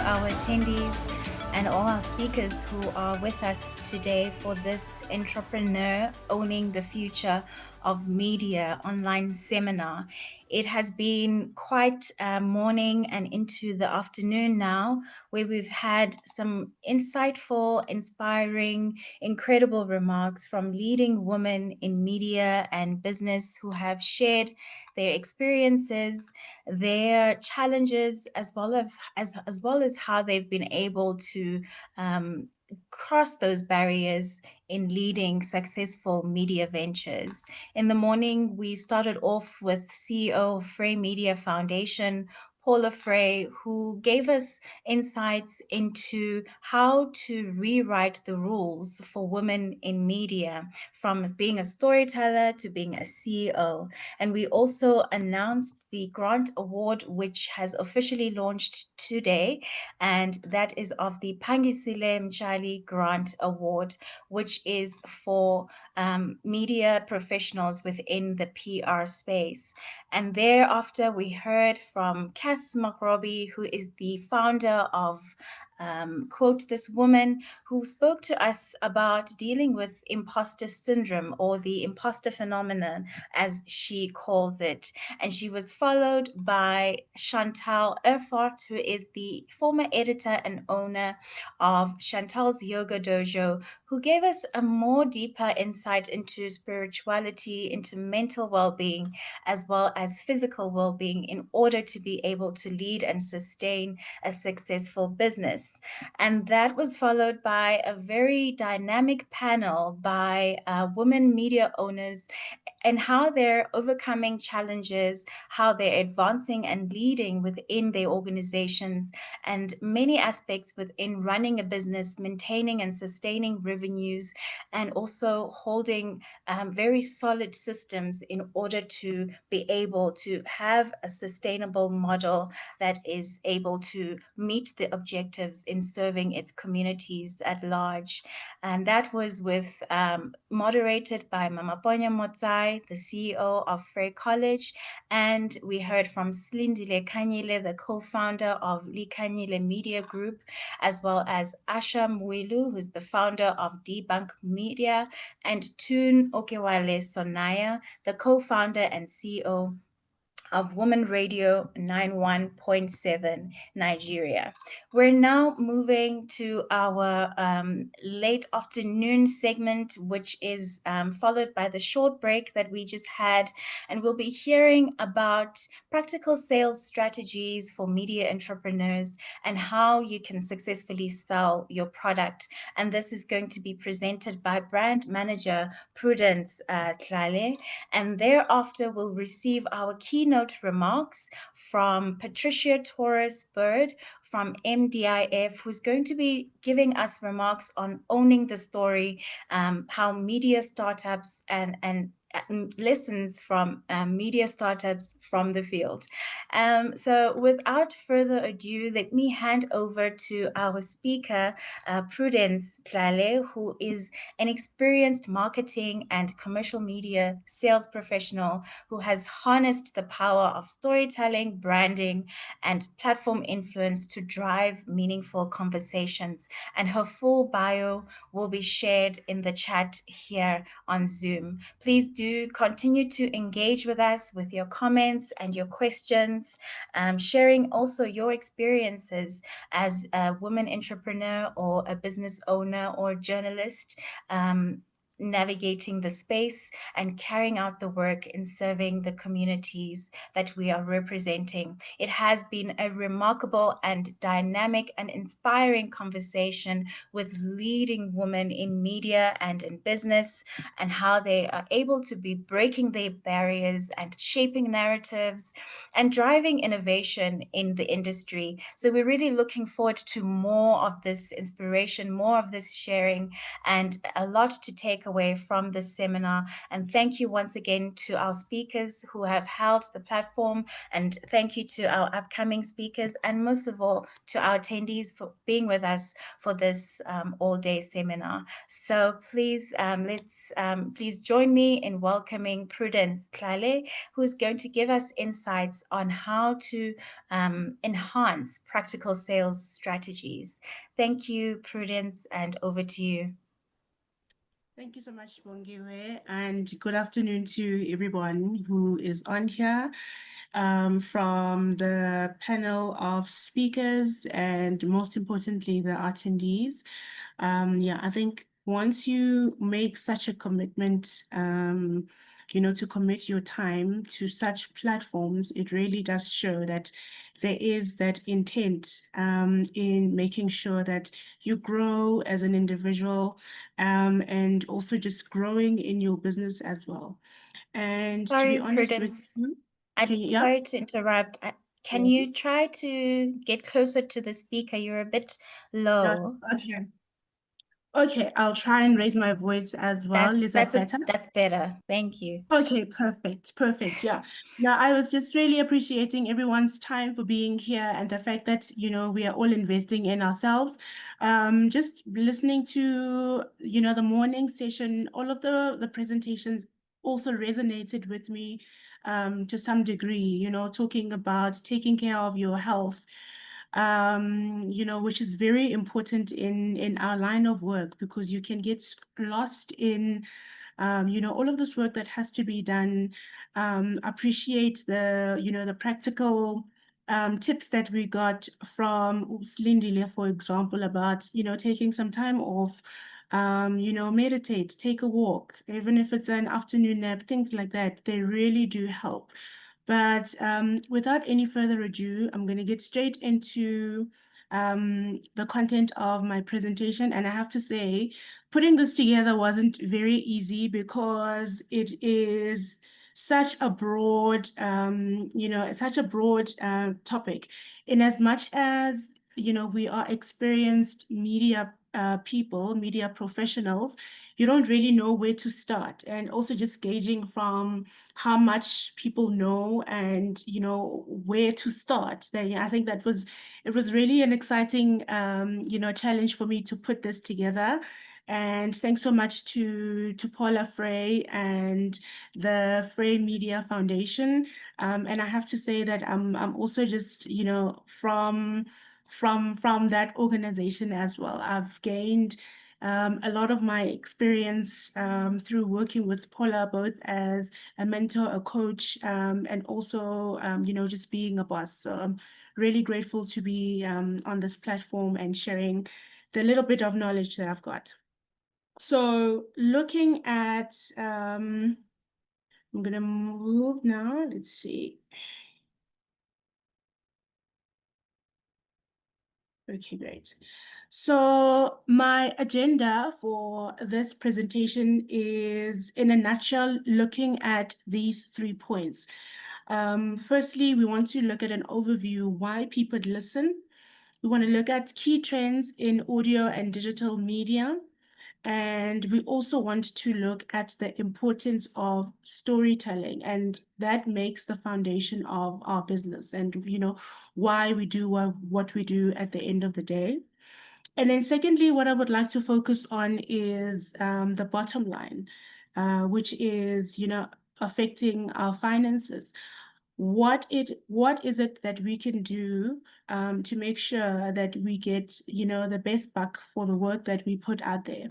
our attendees and all our speakers who are with us today for this Entrepreneur Owning the Future of Media online seminar. It has been quite a morning and into the afternoon now, where we've had some insightful, inspiring, incredible remarks from leading women in media and business who have shared their experiences, their challenges, as well as how they've been able to cross those barriers in leading successful media ventures. In the morning, we started off with CEO of fraymedia Foundation, Paula Frey, who gave us insights into how to rewrite the rules for women in media, from being a storyteller to being a CEO. And we also announced the grant award, which has officially launched today, and that is of the Pangisile Mchali Grant Award, which is for media professionals within the PR space. And thereafter, we heard from Kath McRobbie, who is the founder of Quote This Woman, who spoke to us about dealing with imposter syndrome, or the imposter phenomenon, as she calls it. And she was followed by Chantal Erfurt, who is the former editor and owner of Chantal's Yoga Dojo, who gave us a more deeper insight into spirituality, into mental well-being, as well as physical well-being, in order to be able to lead and sustain a successful business. And that was followed by a very dynamic panel by women media owners and how they're overcoming challenges, how they're advancing and leading within their organizations, and many aspects within running a business, maintaining and sustaining revenues, and also holding very solid systems in order to be able to have a sustainable model that is able to meet the objectives in serving its communities at large. And that was moderated by Mama Ponya Motsai, the CEO of Frey College, and we heard from Slindile Kanyile, the co-founder of Likanyile Media Group, as well as Asha Mwilu, who's the founder of Debunk Media, and Tun Okewale Sonaya, the co-founder and CEO of Woman Radio 91.7 Nigeria. We're now moving to our late afternoon segment, which is followed by the short break that we just had. And we'll be hearing about practical sales strategies for media entrepreneurs and how you can successfully sell your product. And this is going to be presented by brand manager Prudence Tlhale. And thereafter, we'll receive our keynote remarks from Patricia Torres Bird from MDIF, who's going to be giving us remarks on owning the story, how media startups and lessons from media startups from the field. So without further ado, let me hand over to our speaker, Prudence Tlhale, who is an experienced marketing and commercial media sales professional who has harnessed the power of storytelling, branding, and platform influence to drive meaningful conversations. And her full bio will be shared in the chat here on Zoom. Please do continue to engage with us with your comments and your questions, sharing also your experiences as a woman entrepreneur or a business owner or journalist, navigating the space and carrying out the work in serving the communities that we are representing. It has been a remarkable and dynamic and inspiring conversation with leading women in media and in business, and how they are able to be breaking their barriers and shaping narratives and driving innovation in the industry. So we're really looking forward to more of this inspiration, more of this sharing, and a lot to take away from this seminar. And thank you once again to our speakers who have held the platform, and thank you to our upcoming speakers, and most of all to our attendees for being with us for this all-day seminar. So please, please join me in welcoming Prudence Tlhale, who is going to give us insights on how to enhance practical sales strategies. Thank you, Prudence, and over to you. Thank you so much, Bongiwe, and good afternoon to everyone who is on here, from the panel of speakers and most importantly, the attendees. Yeah, I think once you make such a commitment, to commit your time to such platforms, it really does show that there is that intent in making sure that you grow as an individual, and also just growing in your business as well. And to be Sorry, honest with Prudence. you, I'm yeah, sorry to interrupt. Can you yes, try to get closer to the speaker? You're a bit yeah, low. okay. Okay, I'll try and raise my voice as well. Is that better? That's better. Thank you. Okay, perfect, perfect. Yeah. Now, I was just really appreciating everyone's time for being here and the fact that, we are all investing in ourselves. Just listening to, the morning session, all of the presentations also resonated with me, to some degree, talking about taking care of your health, which is very important in our line of work because you can get lost in all of this work that has to be done. Appreciate the practical tips that we got from Lindile, for example, about, taking some time off, meditate, take a walk, even if it's an afternoon nap, things like that. They really do help. But without any further ado, I'm going to get straight into the content of my presentation. And I have to say, putting this together wasn't very easy because it is such a broad, it's such a broad topic. In as much as, we are experienced media people, media professionals, you don't really know where to start. And also just gauging from how much people know and, where to start. Then yeah, I think it was really an exciting, challenge for me to put this together. And thanks so much to Paula Frey and the fraymedia Foundation. And I have to say that I'm also just, from that organization as well. I've gained a lot of my experience through working with Paula, both as a mentor, a coach, and also, just being a boss. So I'm really grateful to be on this platform and sharing the little bit of knowledge that I've got. So looking at, I'm gonna move now. Let's see. Okay, great. So my agenda for this presentation is, in a nutshell, looking at these 3 points. Firstly, we want to look at an overview why people listen. We want to look at key trends in audio and digital media. And we also want to look at the importance of storytelling, and that makes the foundation of our business and, why we do what we do at the end of the day. And then secondly, what I would like to focus on is the bottom line, which is, affecting our finances. What is it that we can do to make sure that we get, the best buck for the work that we put out there?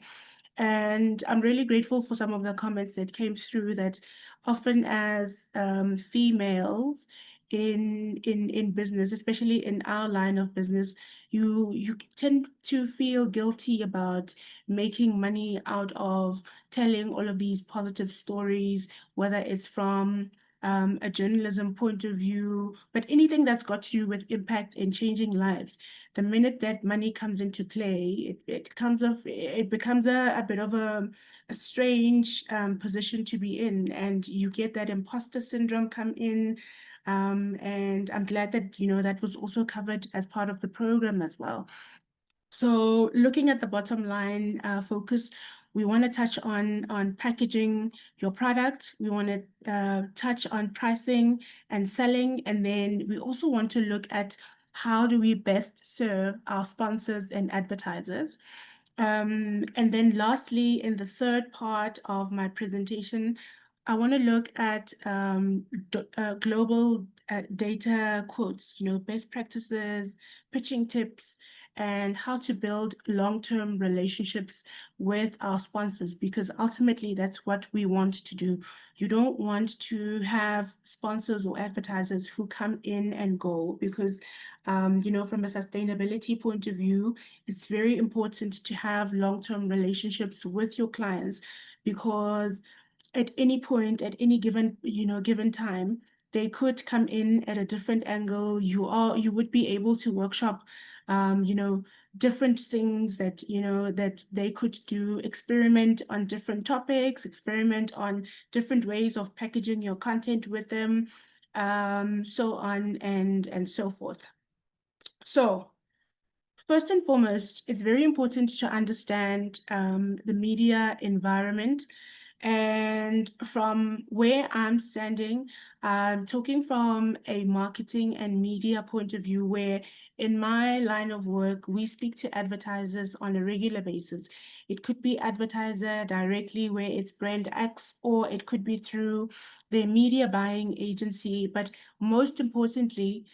And I'm really grateful for some of the comments that came through that often as females in business, especially in our line of business, you tend to feel guilty about making money out of telling all of these positive stories, whether it's from a journalism point of view, but anything that's got to do with impact and changing lives. The minute that money comes into play, it becomes a bit of a strange position to be in, and you get that imposter syndrome come in. And I'm glad that, that was also covered as part of the program as well. So looking at the bottom line focus, We want to touch on packaging your product. We want to touch on pricing and selling. And then we also want to look at how do we best serve our sponsors and advertisers. And then lastly, in the third part of my presentation, I want to look at global data quotes, best practices, pitching tips, and how to build long-term relationships with our sponsors, because ultimately that's what we want to do. You don't want to have sponsors or advertisers who come in and go, because, from a sustainability point of view, it's very important to have long-term relationships with your clients, because at any point, at any given time, they could come in at a different angle. You would be able to workshop, um, you know, different things that they could do, experiment on different topics, experiment on different ways of packaging your content with them, so on and so forth. So first and foremost, it's very important to understand the media environment. And from where I'm standing, I'm talking from a marketing and media point of view, where in my line of work, we speak to advertisers on a regular basis. It could be advertiser directly where it's brand X, or it could be through their media buying agency. But most importantly,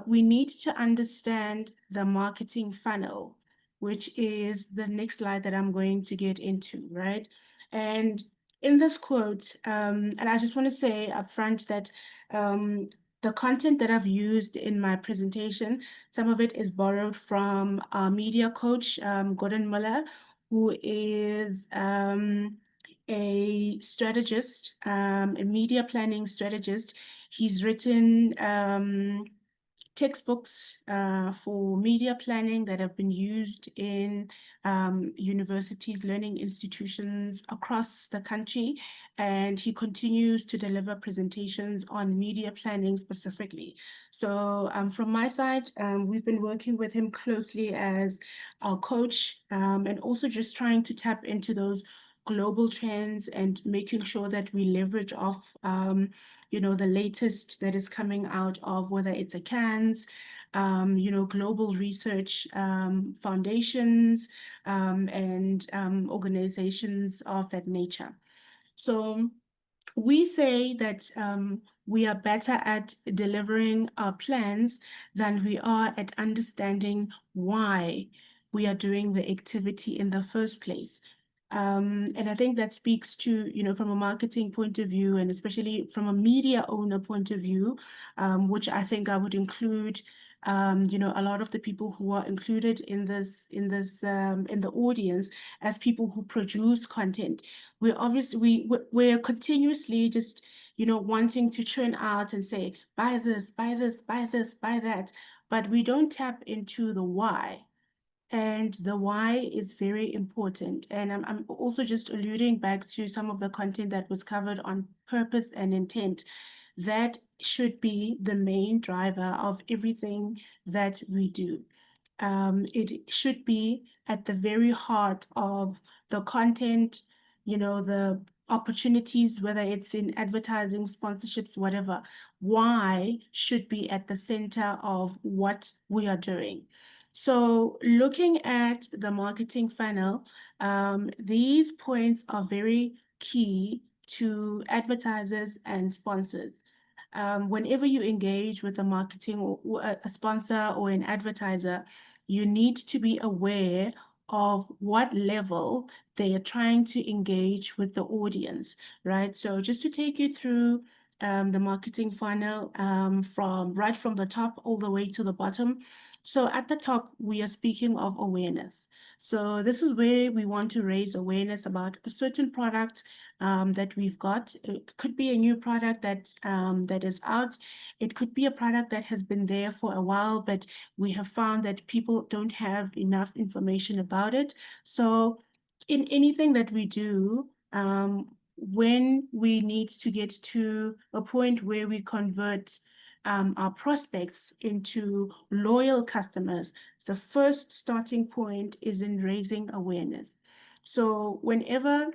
we need to understand the marketing funnel, which is the next slide that I'm going to get into, right? And in this quote, and I just want to say upfront that the content that I've used in my presentation, some of it is borrowed from our media coach, Gordon Muller, who is a strategist, a media planning strategist. He's written textbooks for media planning that have been used in universities, learning institutions across the country. And he continues to deliver presentations on media planning specifically. So from my side, we've been working with him closely as our coach, and also just trying to tap into those global trends and making sure that we leverage off the latest that is coming out of, whether it's a Cannes, global research foundations, and organizations of that nature. So we say that we are better at delivering our plans than we are at understanding why we are doing the activity in the first place. And I think that speaks to, from a marketing point of view, and especially from a media owner point of view, which I think I would include, a lot of the people who are included in the audience as people who produce content. We're continuously just, wanting to churn out and say, buy this, buy this, buy this, buy that, but we don't tap into the why. And the why is very important. And I'm also just alluding back to some of the content that was covered on purpose and intent. That should be the main driver of everything that we do. It should be at the very heart of the content, the opportunities, whether it's in advertising, sponsorships, whatever. Why should be at the center of what we are doing. So looking at the marketing funnel, these points are very key to advertisers and sponsors. Whenever you engage with a marketing or a sponsor or an advertiser, you need to be aware of what level they are trying to engage with the audience, right? So just to take you through the marketing funnel right from the top all the way to the bottom. So at the top, we are speaking of awareness. So this is where we want to raise awareness about a certain product that we've got. It could be a new product that is out. It could be a product that has been there for a while, but we have found that people don't have enough information about it. So in anything that we do, when we need to get to a point where we convert our prospects into loyal customers, the first starting point is in raising awareness. So whenever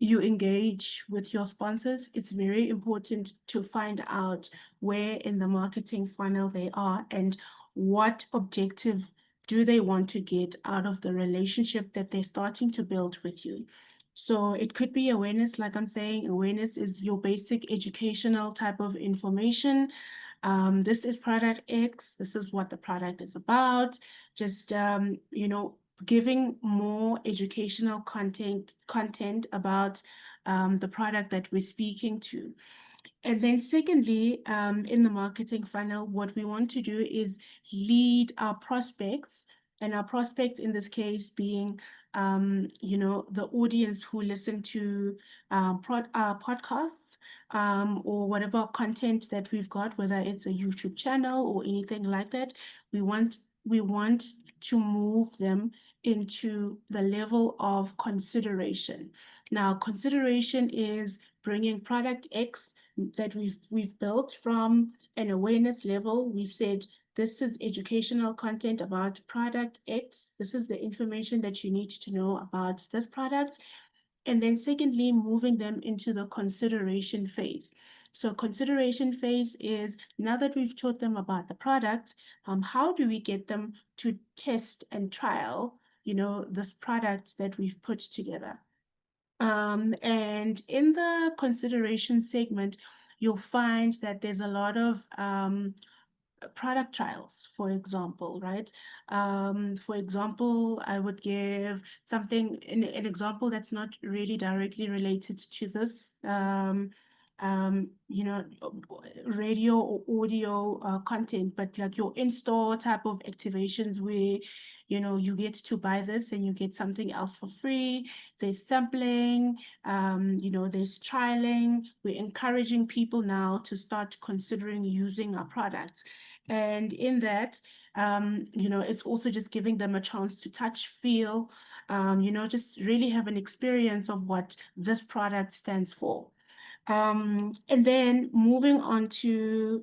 you engage with your sponsors, it's very important to find out where in the marketing funnel they are and what objective do they want to get out of the relationship that they're starting to build with you. So it could be awareness, like I'm saying, awareness is your basic educational type of information. This is product X, this is what the product is about. Just giving more educational content about the product that we're speaking to. And then secondly, in the marketing funnel, what we want to do is lead our prospects, and our prospects in this case being, the audience who listen to podcasts, or whatever content that we've got, whether it's a YouTube channel or anything like that. We want to move them into the level of consideration. Now, consideration is bringing product X that we've built from an awareness level. We've said this is educational content about product X. This is the information that you need to know about this product. And then secondly, moving them into the consideration phase. So consideration phase is, now that we've taught them about the product, how do we get them to test and trial, this product that we've put together? And in the consideration segment, you'll find that there's a lot of product trials, for example, right? For example, I would give an example that's not really directly related to this. Um, you know, Radio or audio content, but like your in-store type of activations where, you get to buy this and you get something else for free. There's sampling, there's trialing. We're encouraging people now to start considering using our products. And in that, it's also just giving them a chance to touch, feel, just really have an experience of what this product stands for. And then moving on to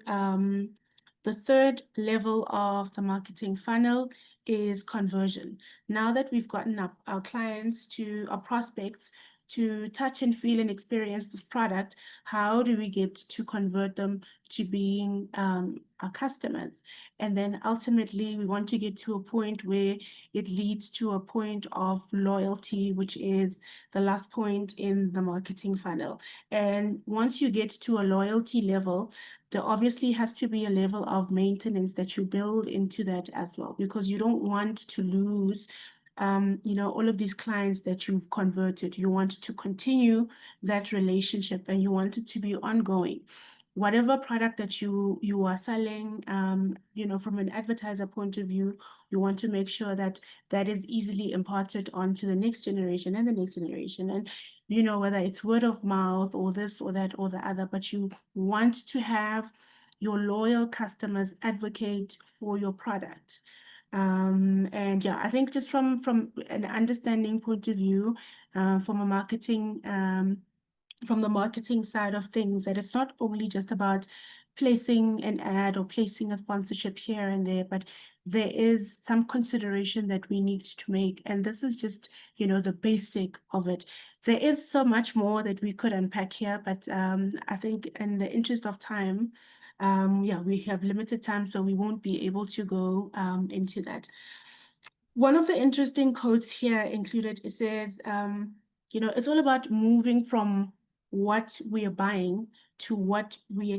the third level of the marketing funnel is conversion. Now that we've gotten our clients our prospects to touch and feel and experience this product, how do we get to convert them to being our customers? And then ultimately, we want to get to a point where it leads to a point of loyalty, which is the last point in the marketing funnel. And once you get to a loyalty level, there obviously has to be a level of maintenance that you build into that as well, because you don't want to lose all of these clients that you've converted. You want to continue that relationship and you want it to be ongoing. Whatever product that you are selling, from an advertiser point of view, you want to make sure that that is easily imparted onto the next generation and the next generation. And whether it's word of mouth or this or that or the other, but you want to have your loyal customers advocate for your product. And yeah, I think just from an understanding point of view, from the marketing side of things, that it's not only just about placing an ad or placing a sponsorship here and there, but there is some consideration that we need to make. And this is just, the basic of it. There is so much more that we could unpack here, but I think in the interest of time, we have limited time, so we won't be able to go into that. One of the interesting quotes here included, it says, it's all about moving from what we are buying to what we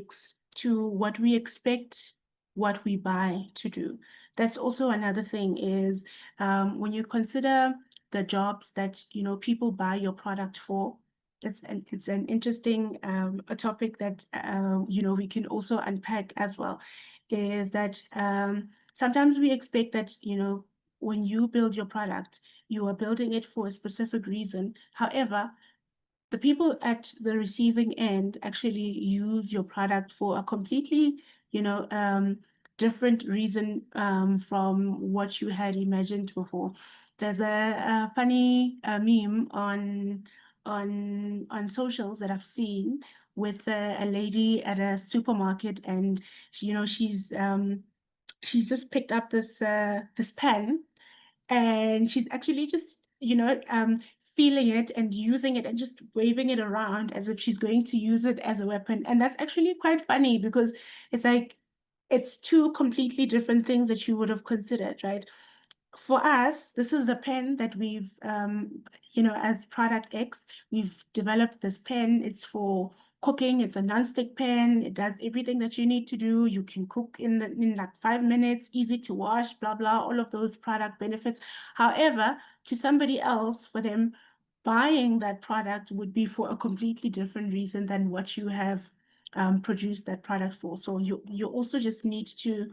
expect what we buy to do. That's also another thing is when you consider the jobs that people buy your product for. It's an interesting a topic that we can also unpack as well. Is that sometimes we expect that when you build your product, you are building it for a specific reason. However, the people at the receiving end actually use your product for a completely, different reason from what you had imagined before. There's a funny meme on socials that I've seen with a lady at a supermarket, and she's just picked up this pen, and she's actually just feeling it and using it and just waving it around as if she's going to use it as a weapon. And that's actually quite funny because it's like it's two completely different things that you would have considered, right? For us, this is the pen that we've, as Product X, we've developed this pen. It's for cooking. It's a non-stick pen. It does everything that you need to do. You can cook in like 5 minutes, easy to wash, blah, blah, all of those product benefits. However, to somebody else, for them, buying that product would be for a completely different reason than what you have produced that product for. So you also just need to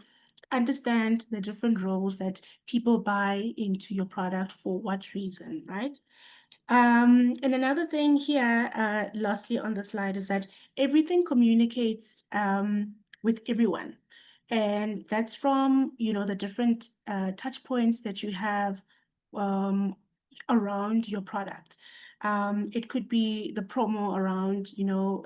understand the different roles that people buy into your product for what reason, right? And another thing here, lastly on the slide, is that everything communicates with everyone. And that's from, the different touch points that you have um, around your product. It could be the promo around, your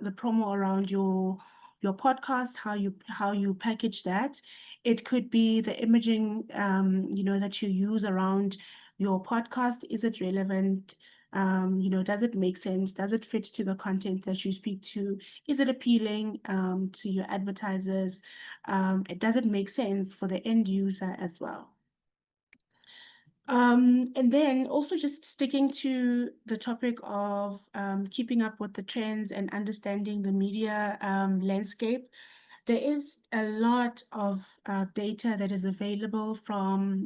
podcast, how you package that. It could be the imaging, that you use around your podcast. Is it relevant? Does it make sense? Does it fit to the content that you speak to? Is it appealing to your advertisers? Does it make sense for the end user as well? And then also just sticking to the topic of keeping up with the trends and understanding the media landscape. There is a lot of data that is available from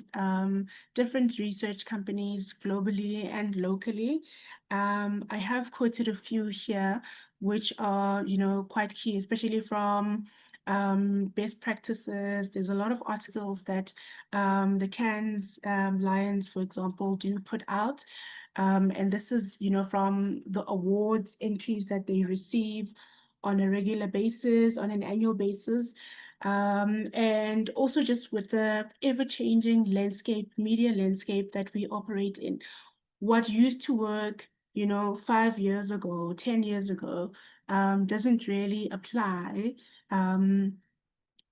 different research companies globally and locally. I have quoted a few here, which are, quite key, especially from best practices. There's a lot of articles that the Cannes Lions, for example, do put out. And this is, from the awards entries that they receive on a regular basis, on an annual basis. And also just with the ever-changing media landscape that we operate in. What used to work, 5 years ago, 10 years ago, doesn't really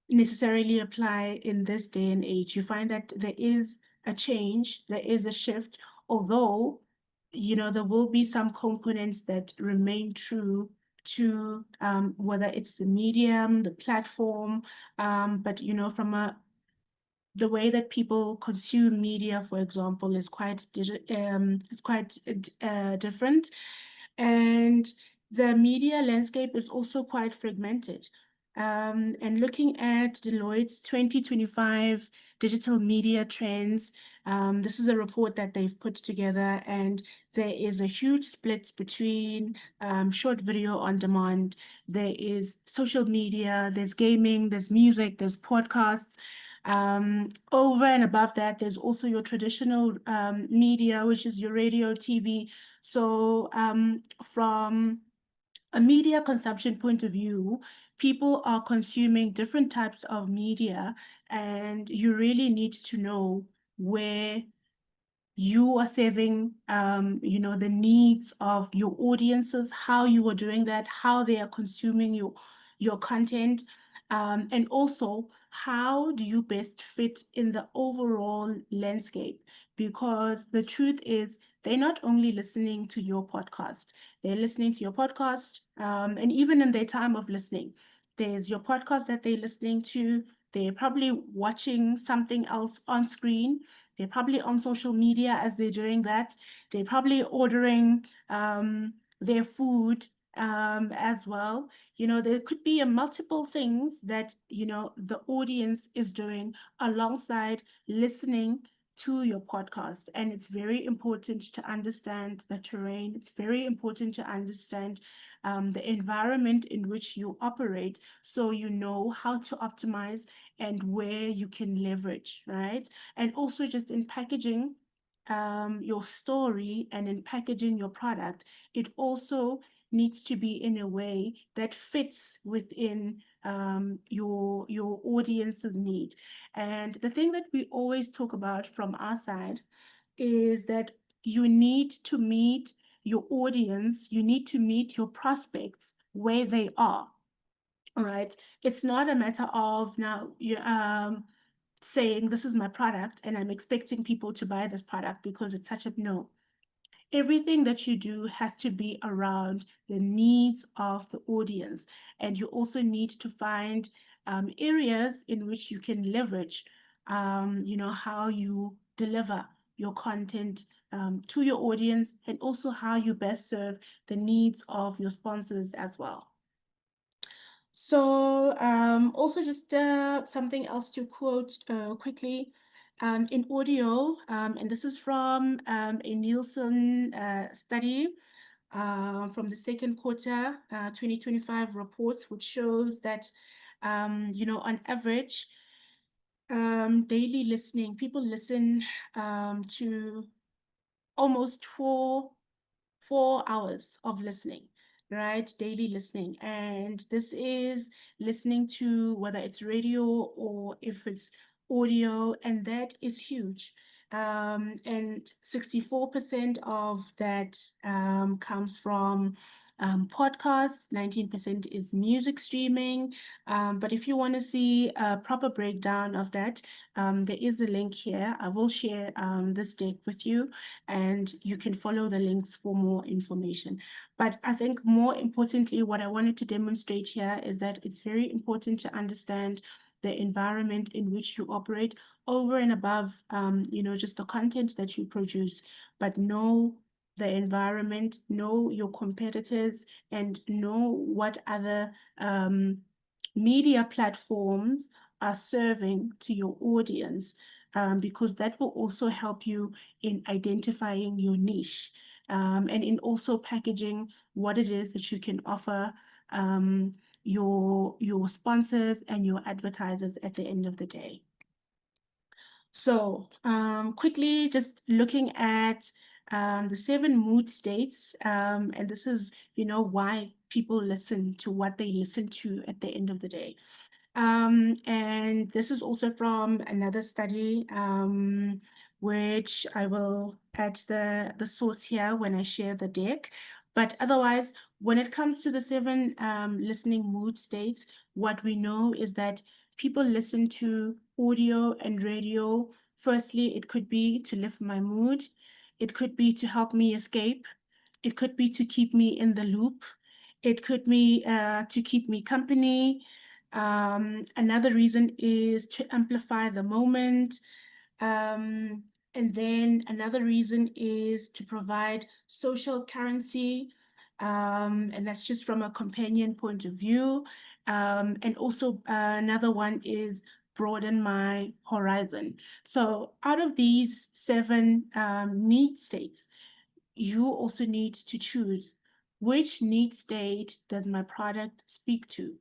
necessarily apply in this day and age. You find that there is a change, there is a shift, although, there will be some components that remain true to whether it's the medium, the platform, but, from the way that people consume media, for example, is quite different. And the media landscape is also quite fragmented. And looking at Deloitte's 2025 digital media trends, this is a report that they've put together, and there is a huge split between short video on demand, there is social media, there's gaming, there's music, there's podcasts. Over and above that, there's also your traditional media, which is your radio, TV. So from a media consumption point of view, people are consuming different types of media, and you really need to know where you are serving the needs of your audiences, how you are doing that, how they are consuming your content, and also how do you best fit in the overall landscape. Because the truth is, they're not only listening to your podcast, they're listening to your podcast, and even in their time of listening, there's your podcast that they're listening to. They're probably watching something else on screen. They're probably on social media as they're doing that. They're probably ordering their food as well. There could be multiple things that, the audience is doing alongside listening to your podcast. And it's very important to understand the terrain. It's very important to understand the environment in which you operate, so you know how to optimize and where you can leverage, right? And also just in packaging your story and in packaging your product, it also needs to be in a way that fits within your audience's need. And the thing that we always talk about from our side is that you need to meet your audience, you need to meet your prospects where they are. All right. It's not a matter of now saying this is my product and I'm expecting people to buy this product because it's such a no. everything that you do has to be around the needs of the audience. And you also need to find areas in which you can leverage, how you deliver your content to your audience, and also how you best serve the needs of your sponsors as well. So, also just something else to quote quickly. In audio, and this is from a Nielsen study from the second quarter 2025 reports, which shows that, on average, daily listening, people listen to almost 4 hours of listening, right? Daily listening. And this is listening to whether it's radio or if it's audio, and that is huge. And 64% of that comes from podcasts, 19% is music streaming. But if you want to see a proper breakdown of that, there is a link here. I will share this deck with you, and you can follow the links for more information. But I think more importantly, what I wanted to demonstrate here is that it's very important to understand the environment in which you operate over and above, just the content that you produce, but know the environment, know your competitors, and know what other media platforms are serving to your audience, because that will also help you in identifying your niche, and in also packaging what it is that you can offer your sponsors and your advertisers at the end of the day. So quickly, just looking at the 7 mood states, and this is, why people listen to what they listen to at the end of the day. And this is also from another study, which I will add the source here when I share the deck. But otherwise, when it comes to the 7 listening mood states, what we know is that people listen to audio and radio. Firstly, it could be to lift my mood. It could be to help me escape. It could be to keep me in the loop. It could be to keep me company. Another reason is to amplify the moment. And then another reason is to provide social currency. And that's just from a companion point of view. And also another one is broaden my horizon. So out of these 7 need states, you also need to choose which need state does my product speak to.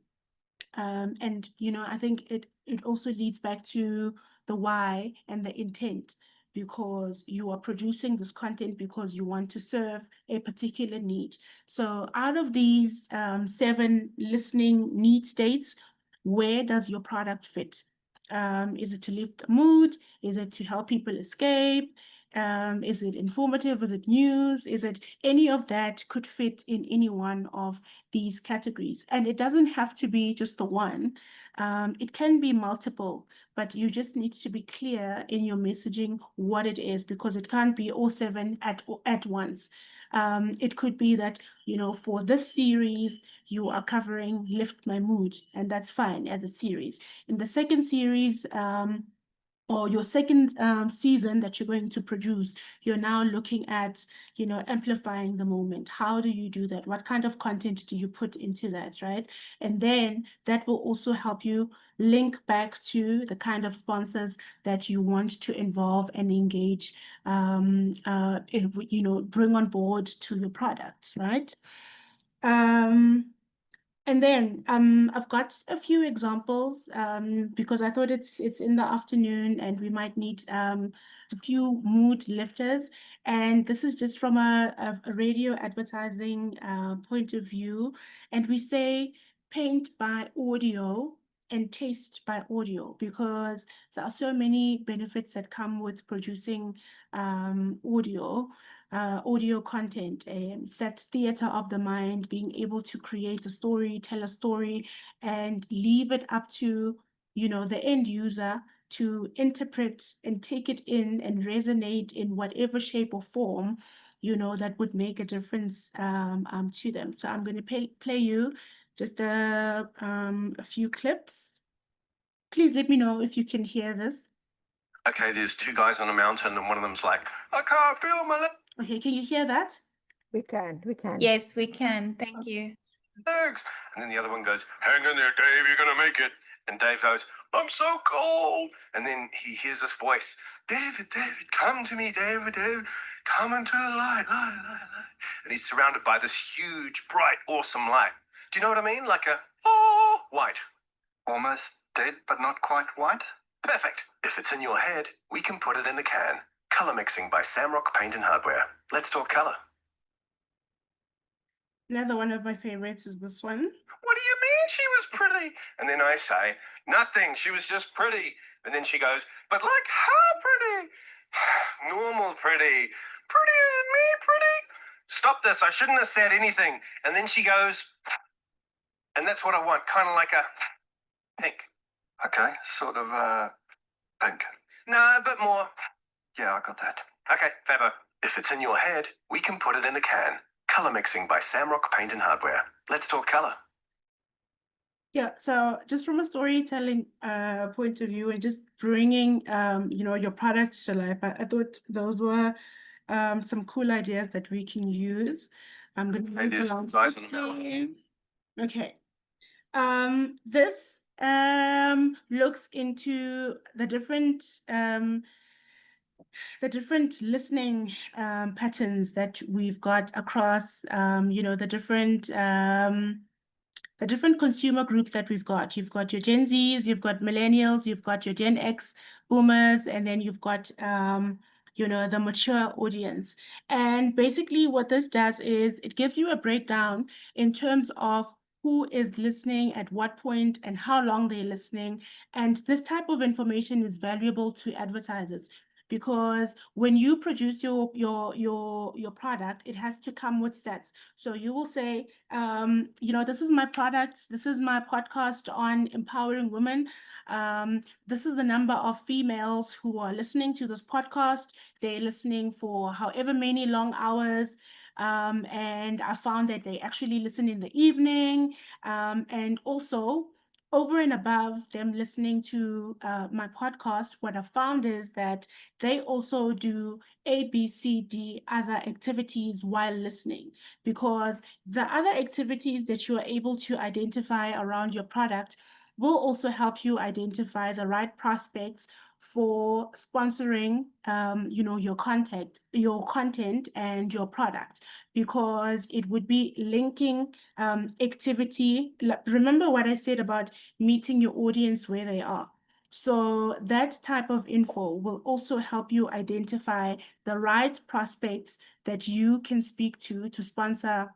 And I think it also leads back to the why and the intent, because you are producing this content because you want to serve a particular need. So out of these 7 listening need states, where does your product fit? Is it to lift the mood? Is it to help people escape? Is it informative? Is it news? Is it any of that could fit in any one of these categories? And it doesn't have to be just the one. It can be multiple, but you just need to be clear in your messaging what it is, because it can't be all 7 at once. It could be that, for this series, you are covering Lift My Mood, and that's fine as a series. In the second series, or your second season that you're going to produce, you're now looking at, amplifying the moment. How do you do that? What kind of content do you put into that, right? And then that will also help you link back to the kind of sponsors that you want to involve and engage, bring on board to your product, right? And then I've got a few examples, because I thought it's in the afternoon and we might need a few mood lifters. And this is just from a radio advertising point of view. And we say paint by audio and taste by audio, because there are so many benefits that come with producing audio content, set theater of the mind, being able to create a story, tell a story, and leave it up to, the end user to interpret and take it in and resonate in whatever shape or form, that would make a difference to them. So I'm going to play you just a few clips. Please let me know if you can hear this. Okay, there's two guys on a mountain, and one of them's like, I can't feel my Okay, can you hear that? We can. Yes, we can. Thank you. legs. And then the other one goes, hang in there, Dave, you're going to make it. And Dave goes, I'm so cold. And then he hears this voice, David, David, come to me, David, David, come into the light, light, light, light. And he's surrounded by this huge, bright, awesome light. Do you know what I mean? Like a, white. Almost dead, but not quite white. Perfect. If it's in your head, we can put it in a can. Color mixing by Samrock Paint and Hardware. Let's talk color. Another one of my favorites is this one. What do you mean she was pretty? And then I say, nothing, she was just pretty. And then she goes, but like how pretty? Normal pretty. Prettier than me, pretty? Stop this, I shouldn't have said anything. And then she goes, and that's what I want, kind of like a pink. Okay, sort of pink. No, a bit more. Yeah, I got that. Okay, Fabo. If it's in your head, we can put it in a can. Color mixing by Samrock Paint and Hardware. Let's talk color. Yeah, so just from a storytelling point of view and just bringing your products to life, I thought those were some cool ideas that we can use. I'm going to move along swiftly. Okay. This looks into the different listening patterns that we've got across the different consumer groups that we've got. You've got your Gen Zs, you've got millennials, you've got your Gen X boomers, and then you've got the mature audience. And basically what this does is it gives you a breakdown in terms of who is listening at what point and how long they're listening. And this type of information is valuable to advertisers, because when you produce your product, it has to come with stats. So you will say, this is my product, this is my podcast on empowering women. This is the number of females who are listening to this podcast. They're listening for however many long hours. And I found that they actually listen in the evening. And also, over and above them listening to my podcast, what I found is that they also do A, B, C, D other activities while listening, because the other activities that you are able to identify around your product will also help you identify the right prospects for sponsoring your content and your product, because it would be linking activity. Remember what I said about meeting your audience where they are. So that type of info will also help you identify the right prospects that you can speak to sponsor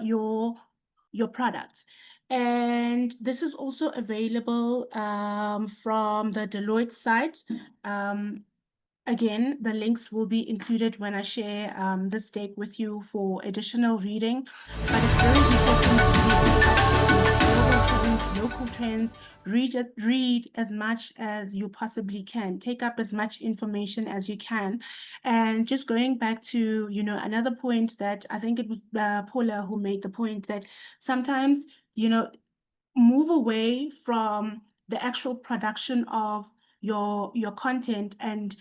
your product. And this is also available from the Deloitte site. Again, the links will be included when I share this deck with you for additional reading. But it's very important to be in touch with global trends, local trends. Read as much as you possibly can. Take up as much information as you can. And just going back to another point that I think it was Paula who made the point that sometimes move away from the actual production of your content and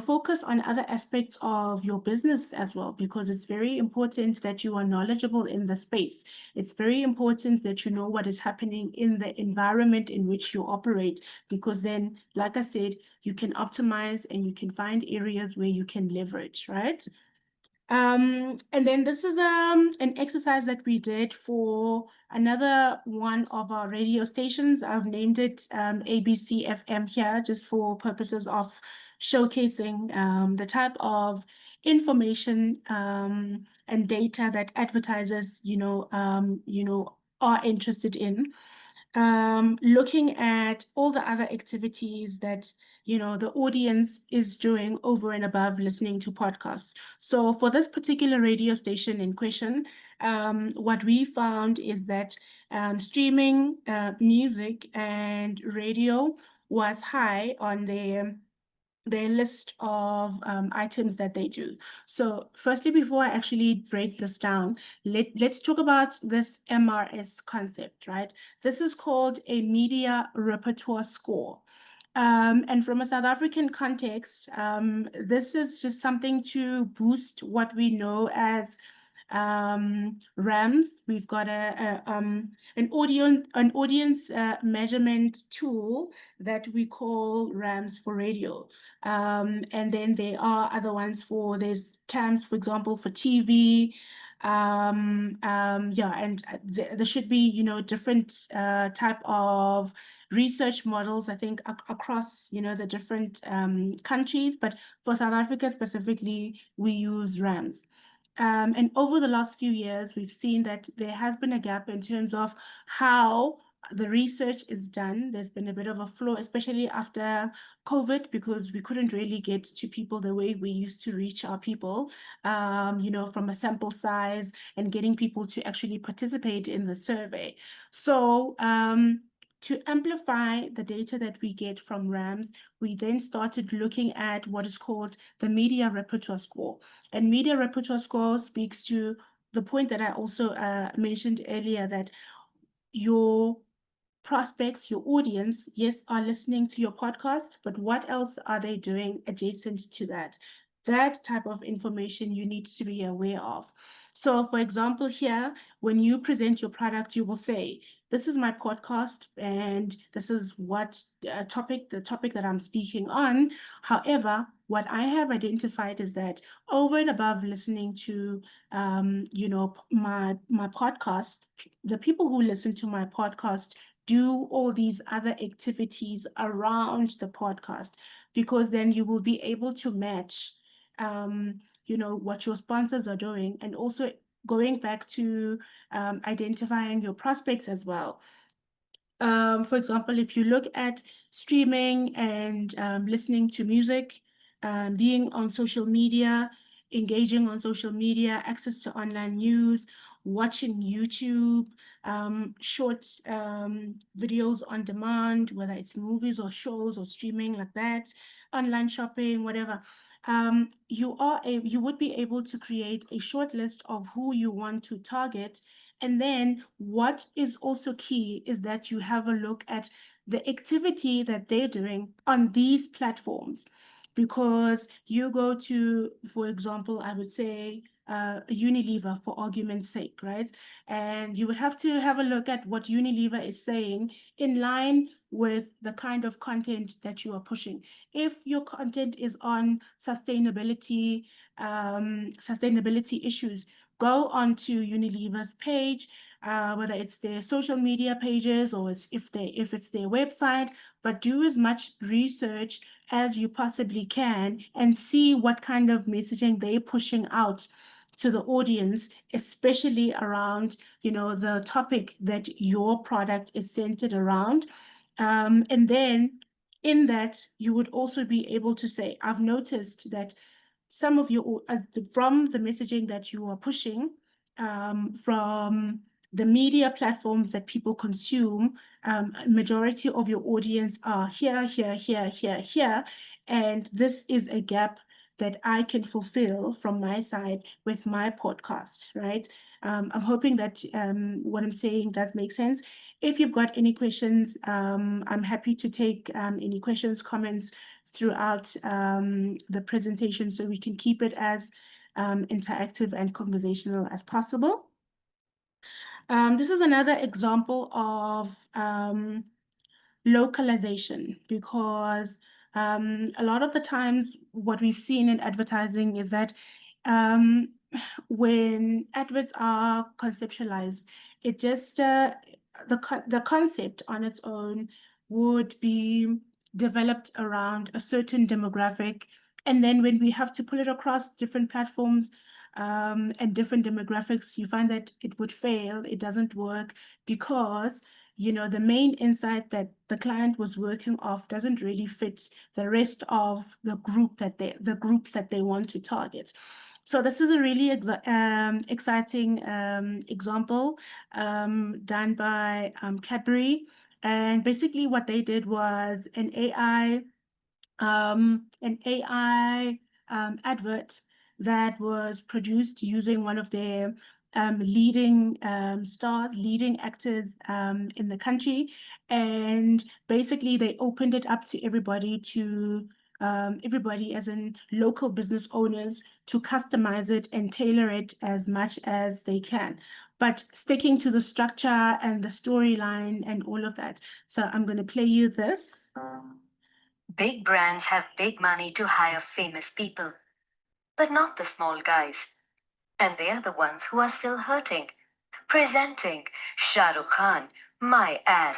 focus on other aspects of your business as well, because it's very important that you are knowledgeable in the space. It's very important that you know what is happening in the environment in which you operate, because then, like I said, you can optimize and you can find areas where you can leverage, right? And then this is an exercise that we did for another one of our radio stations. I've named it ABC FM here, just for purposes of showcasing the type of information and data that advertisers, are interested in. Looking at all the other activities that the audience is doing over and above listening to podcasts. So for this particular radio station in question, what we found is that streaming music and radio was high on their their list of items that they do. So firstly, before I actually break this down, let's talk about this MRS concept, right? This is called a media repertoire score. And from a South African context, this is just something to boost what we know as RAMs. We've got an audience measurement tool that we call RAMs for radio. And then there are other ones there's TAMs, for example, for TV. Yeah, and there should be, different type of research models, I think, across, the different countries. But for South Africa specifically, we use RAMs. And over the last few years, we've seen that there has been a gap in terms of how the research is done. There's been a bit of a flaw, especially after COVID, because we couldn't really get to people the way we used to reach our people, from a sample size and getting people to actually participate in the survey. So, to amplify the data that we get from RAMs, we then started looking at what is called the media repertoire score. And media repertoire score speaks to the point that I also mentioned earlier, that your prospects, your audience, yes, are listening to your podcast, but what else are they doing adjacent to that? That type of information you need to be aware of. So, for example, here, when you present your product, you will say, this is my podcast, and this is what the topic that I'm speaking on. However, what I have identified is that over and above listening to, my podcast, the people who listen to my podcast do all these other activities around the podcast, because then you will be able to match, what your sponsors are doing, and also going back to identifying your prospects as well. For example, if you look at streaming and listening to music, being on social media, engaging on social media, access to online news, watching YouTube, short videos on demand, whether it's movies or shows or streaming like that, online shopping, whatever. You would be able to create a short list of who you want to target. And then what is also key is that you have a look at the activity that they're doing on these platforms. Because you go to, for example, I would say Unilever, for argument's sake, right? And you would have to have a look at what Unilever is saying in line with the kind of content that you are pushing. If your content is on sustainability issues, go onto Unilever's page, whether it's their social media pages or if it's their website, but do as much research as you possibly can and see what kind of messaging they're pushing out to the audience, especially around, the topic that your product is centered around. And then in that, you would also be able to say, I've noticed that some of your from the messaging that you are pushing, from the media platforms that people consume, majority of your audience are here, and this is a gap that I can fulfill from my side with my podcast, right? I'm hoping that what I'm saying does make sense. If you've got any questions, I'm happy to take any questions, comments throughout the presentation, so we can keep it as interactive and conversational as possible. This is another example of localization, because a lot of the times what we've seen in advertising is that when adverts are conceptualized, it just the concept on its own would be developed around a certain demographic, and then when we have to pull it across different platforms and different demographics, you find that it would fail, it doesn't work, because the main insight that the client was working off doesn't really fit the rest of the groups that they want to target. So this is a really exciting example done by Cadbury. And basically what they did was an AI an AI advert that was produced using one of their leading stars, leading actors in the country. And basically, they opened it up to everybody as in local business owners to customize it and tailor it as much as they can, but sticking to the structure and the storyline and all of that. So I'm going to play you this. Big brands have big money to hire famous people, but not the small guys. And they are the ones who are still hurting. Presenting Shah Rukh Khan, My Ad.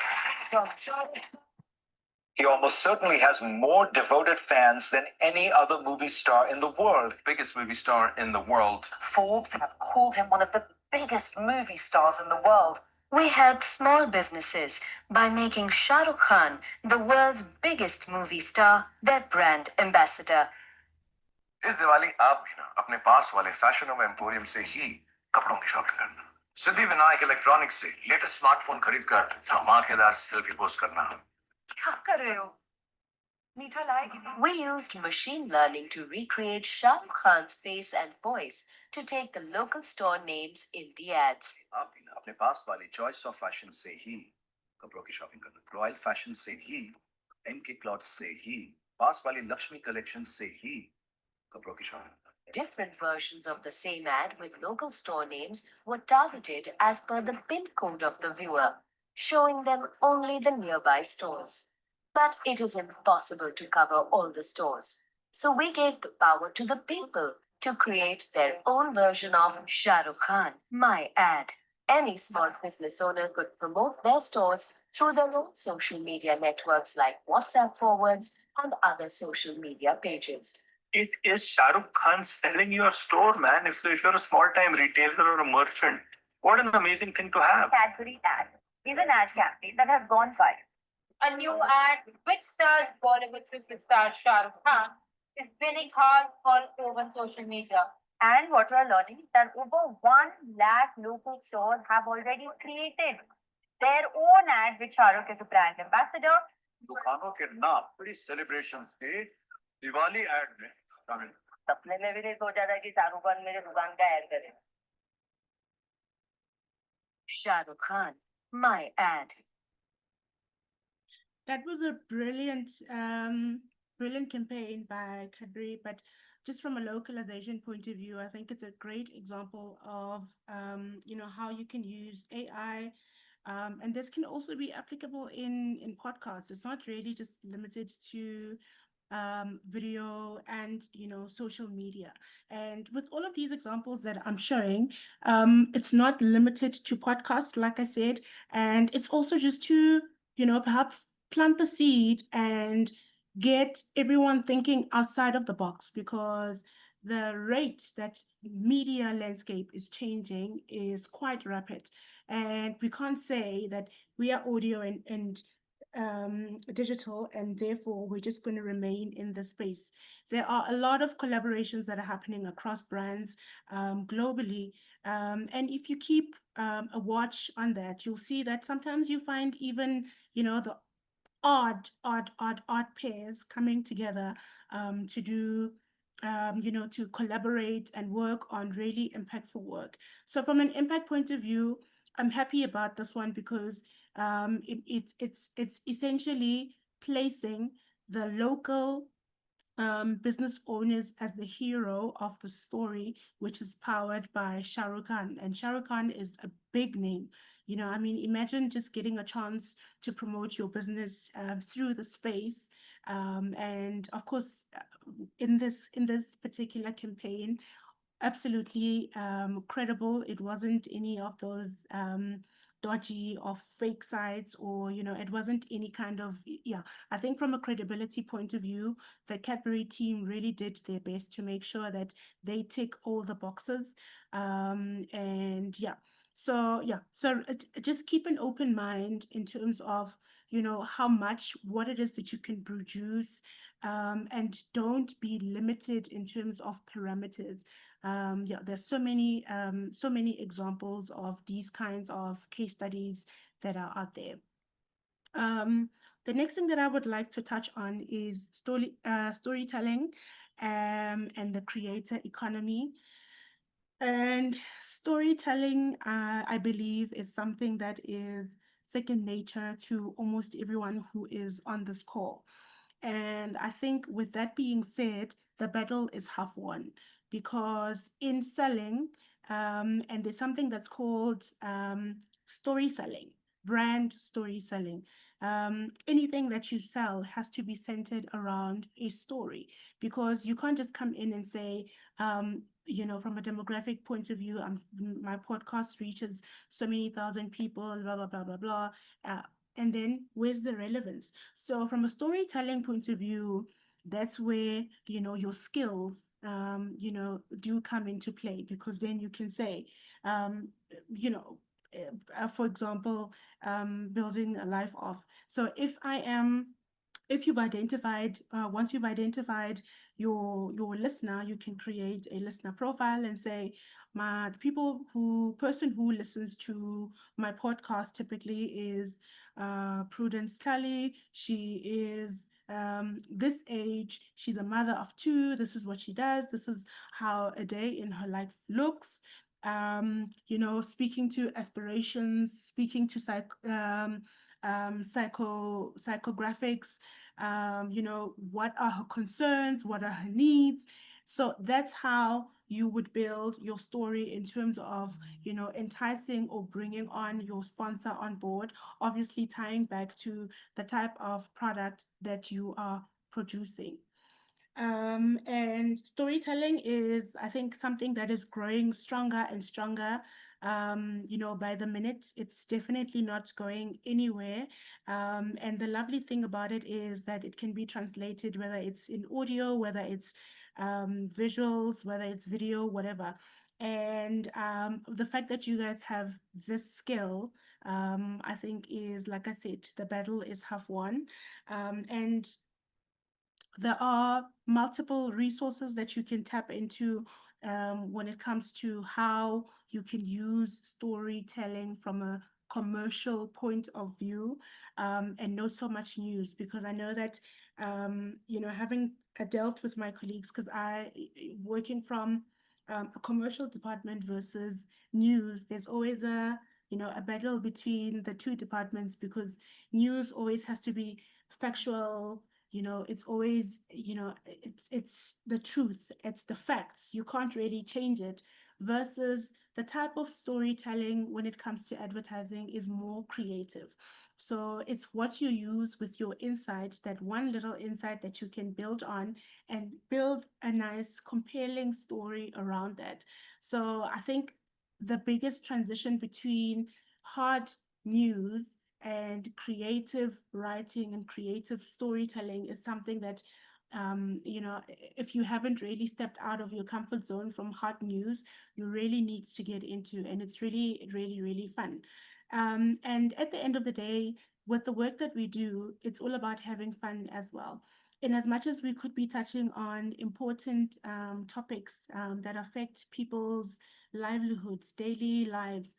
He almost certainly has more devoted fans than any other movie star in the world. Biggest movie star in the world. Forbes have called him one of the biggest movie stars in the world. We helped small businesses by making Shah Rukh Khan, the world's biggest movie star, their brand ambassador. इस दिवाली आप भी ना अपने पास वाले fashion emporium से ही कपड़ों की shopping करना। सिद्धिविनायक इलेक्ट्रॉनिक्स से लेटेस्ट स्मार्टफोन खरीदकर धमाकेदार सेल्फी पोस्ट करना। क्या कर रहे हो? मीठा लाए? We used machine learning to recreate Shah Rukh Khan's face and voice to take the local store names in the ads. आप भी ना अपने पास वाली चॉइस ऑफ फैशन से ही कपड़ों की शॉपिंग करना। रॉयल फैशन से ही, एमके क्लॉथ्स से ही, पास वाली लक्ष्मी कलेक्शन से ही कपड़ों की shopping. Different versions of the same ad with local store names were targeted as per the PIN code of the viewer, showing them only the nearby stores. But it is impossible to cover all the stores. So we gave the power to the people to create their own version of Shah Rukh Khan, My Ad. Any small business owner could promote their stores through their own social media networks like WhatsApp forwards and other social media pages. It is Shah Rukh Khan selling your store, man. If you're a small-time retailer or a merchant, what an amazing thing to have. Cadbury ad is an ad campaign that has gone viral. A new ad which stars Bollywood superstar Shah Rukh Khan is winning hearts all over social media. And what we're learning is that over 1 lakh local stores have already created their own ad with Shah Rukh as a brand ambassador. दुकानों के नाम बड़ी celebration थे Diwali add में शामिल। सपने में भी नहीं सोचा था कि शाहरुख खान मेरे दुकान का ad करे। Shah Rukh Khan, My Ad. That was a brilliant, brilliant campaign by Cadbury, but just from a localization point of view, I think it's a great example of, how you can use AI. And this can also be applicable in podcasts. It's not really just limited to video and social media. And with all of these examples that I'm showing, it's not limited to podcasts, like I said, and it's also just to perhaps plant the seed and get everyone thinking outside of the box, because the rate that media landscape is changing is quite rapid, and we can't say that we are audio and digital, and therefore we're just going to remain in the space. There are a lot of collaborations that are happening across brands globally, and if you keep a watch on that, you'll see that sometimes you find even the odd pairs coming together to do to collaborate and work on really impactful work. So from an impact point of view, I'm happy about this one because it's essentially placing the local business owners as the hero of the story, which is powered by Shah Rukh Khan. And Shah Rukh Khan is a big name. Imagine just getting a chance to promote your business through the space. And of course, in this particular campaign, absolutely credible. It wasn't any of those dodgy or fake sites, or it wasn't any kind of, I think from a credibility point of view, the Cadbury team really did their best to make sure that they tick all the boxes. And so just keep an open mind in terms of what it is that you can produce, and don't be limited in terms of parameters. There's so many examples of these kinds of case studies that are out there. The next thing that I would like to touch on is storytelling and the creator economy. And storytelling, I believe, is something that is second nature to almost everyone who is on this call. And I think with that being said, the battle is half won because in selling, and there's something that's called story selling, brand story selling. Anything that you sell has to be centered around a story because you can't just come in and say, from a demographic point of view, my podcast reaches so many thousand people, blah, blah, blah, blah, blah. And then where's the relevance? So from a storytelling point of view, that's where, your skills, do come into play because then you can say, um, you know, for example, building a life off. So if you've identified, once you've identified your listener, you can create a listener profile and say, the person who listens to my podcast typically is Prudence Tlhale. She is this age. She's a mother of two. This is what she does. This is how a day in her life looks. Speaking to aspirations, speaking to psychographics, what are her concerns, what are her needs. So that's how you would build your story in terms of, enticing or bringing on your sponsor on board, obviously tying back to the type of product that you are producing. And storytelling is, I think, something that is growing stronger and stronger. By the minute, it's definitely not going anywhere. And the lovely thing about it is that it can be translated, whether it's in audio, whether it's visuals, whether it's video, whatever. And the fact that you guys have this skill, I think is, like I said, the battle is half won. And there are multiple resources that you can tap into when it comes to how you can use storytelling from a commercial point of view, and not so much news, because I know that having dealt with my colleagues, because I working from a commercial department versus news, there's always a battle between the two departments, because news always has to be factual. It's always, it's the truth, it's the facts, you can't really change it, versus the type of storytelling when it comes to advertising is more creative. So it's what you use with your insight, that one little insight that you can build on and build a nice compelling story around that. So I think the biggest transition between hard news and creative writing and creative storytelling is something that, if you haven't really stepped out of your comfort zone from hot news, you really need to get into, and it's really, really, really fun. And at the end of the day, with the work that we do, it's all about having fun as well. In as much as we could be touching on important topics that affect people's livelihoods, daily lives,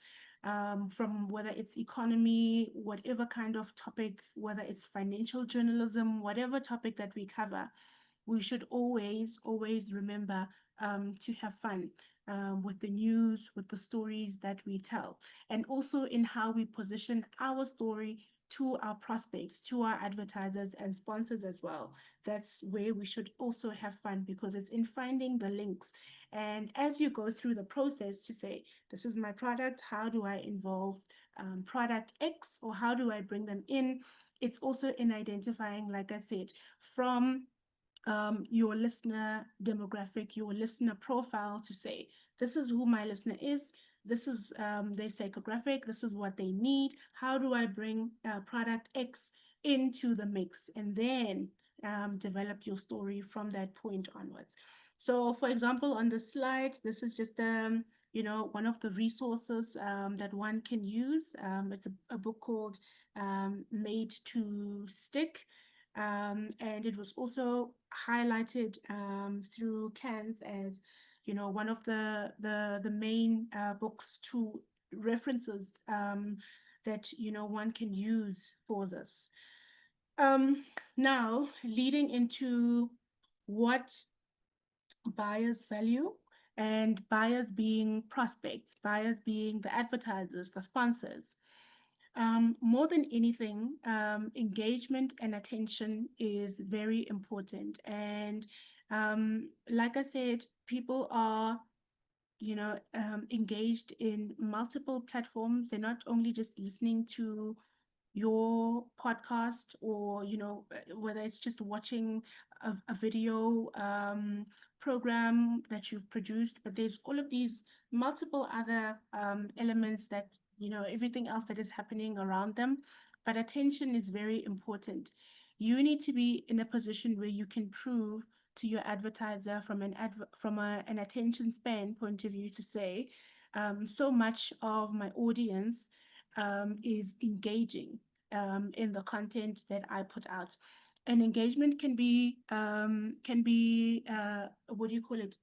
from whether it's economy, whatever kind of topic, whether it's financial journalism, whatever topic that we cover, we should always, always remember to have fun with the news, with the stories that we tell, and also in how we position our story to our prospects, to our advertisers and sponsors as well. That's where we should also have fun, because it's in finding the links. And as you go through the process to say, this is my product, how do I involve product X, or how do I bring them in? It's also in identifying, like I said, from your listener demographic, your listener profile, to say, this is who my listener is, this is their psychographic, this is what they need, how do I bring product X into the mix, and then develop your story from that point onwards. So for example, on the slide, this is just one of the resources that one can use. It's a book called Made to Stick. And it was also highlighted through Cannes as, one of the main books to references that one can use for this. Now, leading into what buyers value, and buyers being prospects, buyers being the advertisers, the sponsors. More than anything, engagement and attention is very important. And like I said, people are engaged in multiple platforms. They're not only just listening to your podcast, or whether it's just watching a video program that you've produced, but there's all of these multiple other elements, that everything else that is happening around them. But attention is very important. You need to be in a position where you can prove to your advertiser from an attention span point of view, to say, so much of my audience is engaging in the content that I put out. And engagement can be what do you call it?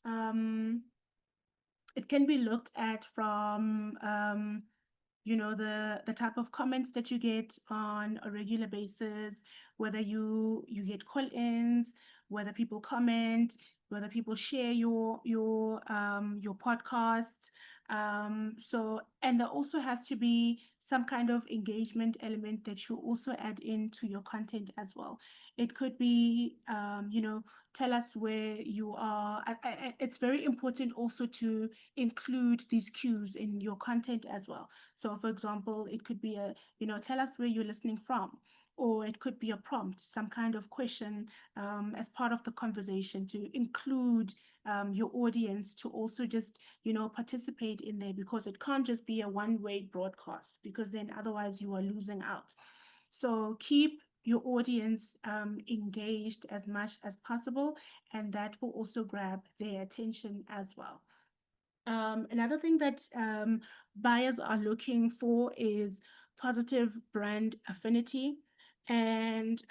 Um, it can be looked at from the type of comments that you get on a regular basis, whether you get call-ins, whether people comment, whether people share your podcasts. And there also has to be some kind of engagement element that you also add into your content as well. It could be tell us where you are. It's very important also to include these cues in your content as well. So, for example, it could be tell us where you're listening from, or it could be a prompt, some kind of question as part of the conversation, to include your audience to also just, participate in there, because it can't just be a one-way broadcast, because then otherwise you are losing out. So keep your audience engaged as much as possible, and that will also grab their attention as well. Another thing that buyers are looking for is positive brand affinity. And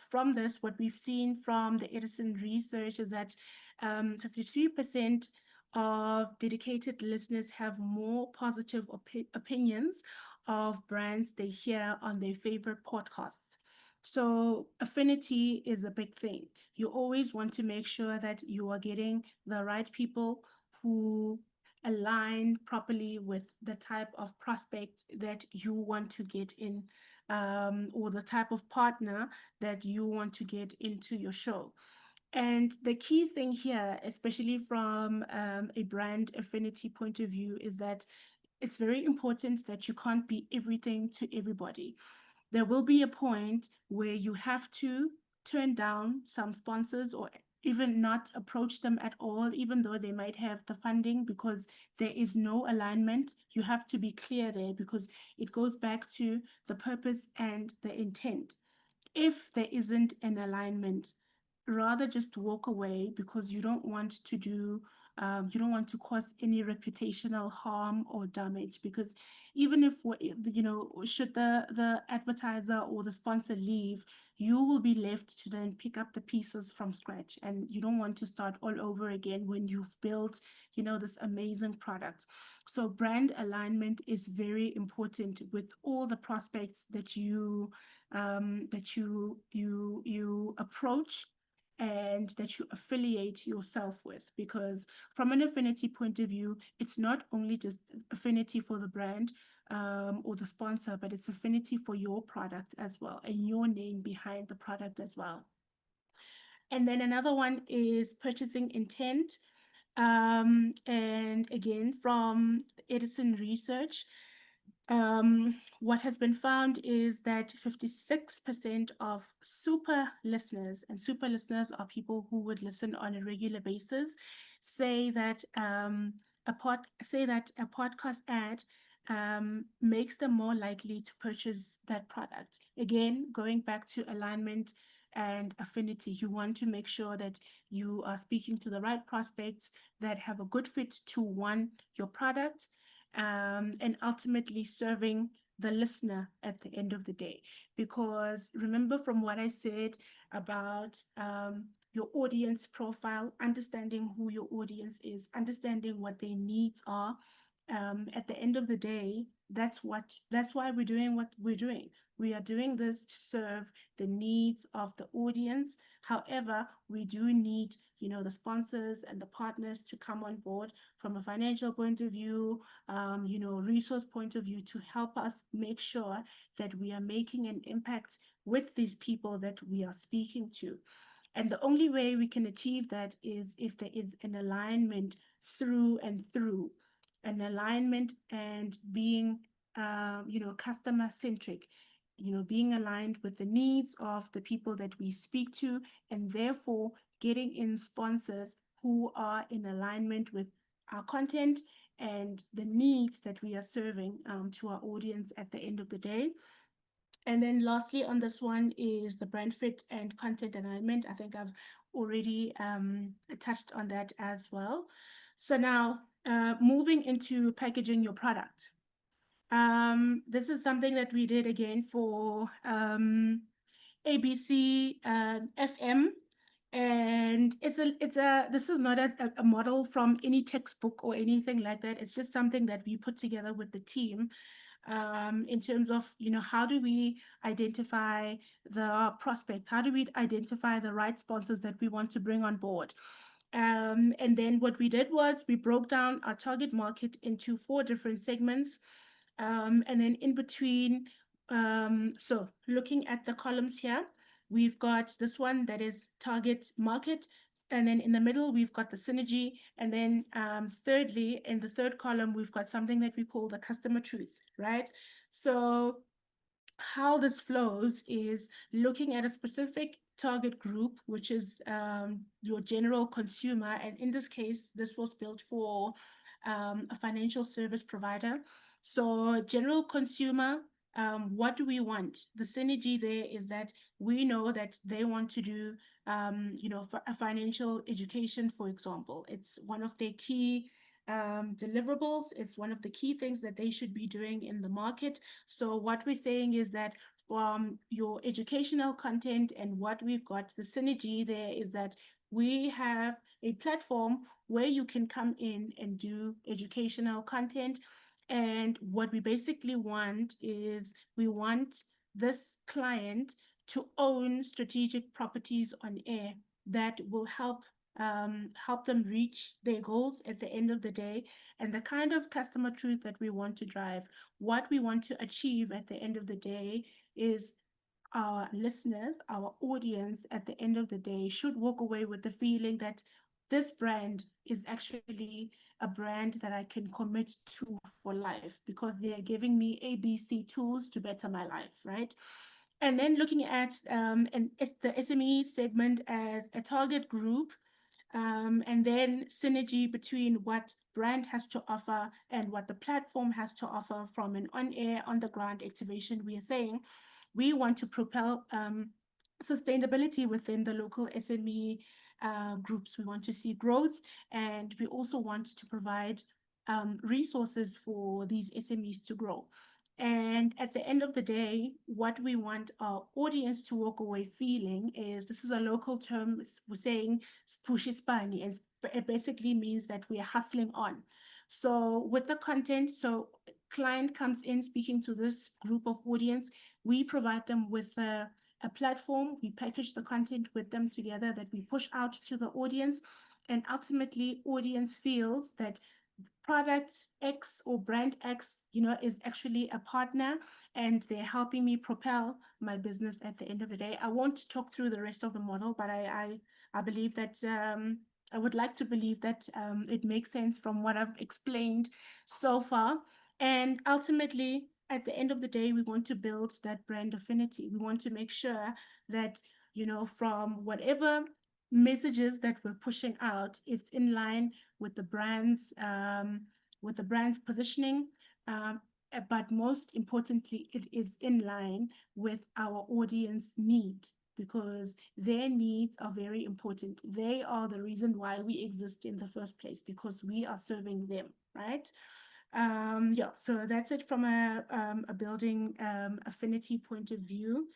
from this, what we've seen from the Edison research is that 53% of dedicated listeners have more positive opinions of brands they hear on their favorite podcasts. So, affinity is a big thing. You always want to make sure that you are getting the right people who align properly with the type of prospect that you want to get in, or the type of partner that you want to get into your show. And the key thing here, especially from a brand affinity point of view, is that it's very important that you can't be everything to everybody. There will be a point where you have to turn down some sponsors, or even not approach them at all, even though they might have the funding, because there is no alignment. You have to be clear there, because it goes back to the purpose and the intent. If there isn't an alignment, rather just walk away, because you don't want to cause any reputational harm or damage. Because even if should the advertiser or the sponsor leave, you will be left to then pick up the pieces from scratch, and you don't want to start all over again when you've built this amazing product. So brand alignment is very important with all the prospects that you approach, and that you affiliate yourself with. Because from an affinity point of view, it's not only just affinity for the brand or the sponsor, but it's affinity for your product as well, and your name behind the product as well. And then another one is purchasing intent. And again, from Edison research, what has been found is that 56% of super listeners, and super listeners are people who would listen on a regular basis, say that a podcast ad makes them more likely to purchase that product. Again, going back to alignment and affinity, you want to make sure that you are speaking to the right prospects that have a good fit to your product, and ultimately serving the listener at the end of the day. Because remember, from what I said about your audience profile, understanding who your audience is, understanding what their needs are, at the end of the day, that's why we're doing what we're doing. We are doing this to serve the needs of the audience. However, we do need, the sponsors and the partners to come on board from a financial point of view, resource point of view, to help us make sure that we are making an impact with these people that we are speaking to. And the only way we can achieve that is if there is an alignment through and through, an alignment and being, customer centric, being aligned with the needs of the people that we speak to, and therefore getting in sponsors who are in alignment with our content and the needs that we are serving to our audience at the end of the day. And then lastly on this one is the brand fit and content alignment. I think I've already touched on that as well. So now moving into packaging your product. This is something that we did again for ABC FM. And this is not a model from any textbook or anything like that. It's just something that we put together with the team in terms of, how do we identify the prospects? How do we identify the right sponsors that we want to bring on board? And then what we did was we broke down our target market into 4 different segments. And then in between, so looking at the columns here, we've got this one that is target market. And then in the middle, we've got the synergy. And then thirdly, in the third column, we've got something that we call the customer truth, right? So how this flows is looking at a specific target group, which is your general consumer. And in this case, this was built for a financial service provider. So general consumer, what do we want? The synergy there is that we know that they want to do, for a financial education, for example. It's one of their key deliverables. It's one of the key things that they should be doing in the market. So what we're saying is that from your educational content and what we've got, the synergy there is that we have a platform where you can come in and do educational content. And what we basically want is we want this client to own strategic properties on air that will help them reach their goals at the end of the day. And the kind of customer truth that we want to drive, what we want to achieve at the end of the day is our listeners, our audience at the end of the day should walk away with the feeling that this brand is actually a brand that I can commit to for life because they are giving me ABC tools to better my life, right? And then looking at the SME segment as a target group, and then synergy between what brand has to offer and what the platform has to offer from an on-air, on-the-ground activation. We are saying we want to propel sustainability within the local SME groups. We want to see growth, and we also want to provide resources for these SMEs to grow. And at the end of the day, what we want our audience to walk away feeling is, this is a local term, we're saying spushespani, and it basically means that we are hustling on. So with the content, so client comes in speaking to this group of audience, we provide them with a platform, we package the content with them together that we push out to the audience, and ultimately audience feels that product X or brand X, is actually a partner and they're helping me propel my business at the end of the day. I won't talk through the rest of the model, but I believe that I would like to believe that it makes sense from what I've explained so far. And ultimately, at the end of the day, we want to build that brand affinity. We want to make sure that, from whatever messages that we're pushing out, it's in line with the brand's positioning, but most importantly, it is in line with our audience need, because their needs are very important. They are the reason why we exist in the first place, because we are serving them, right? Yeah, so that's it from a building affinity point of view.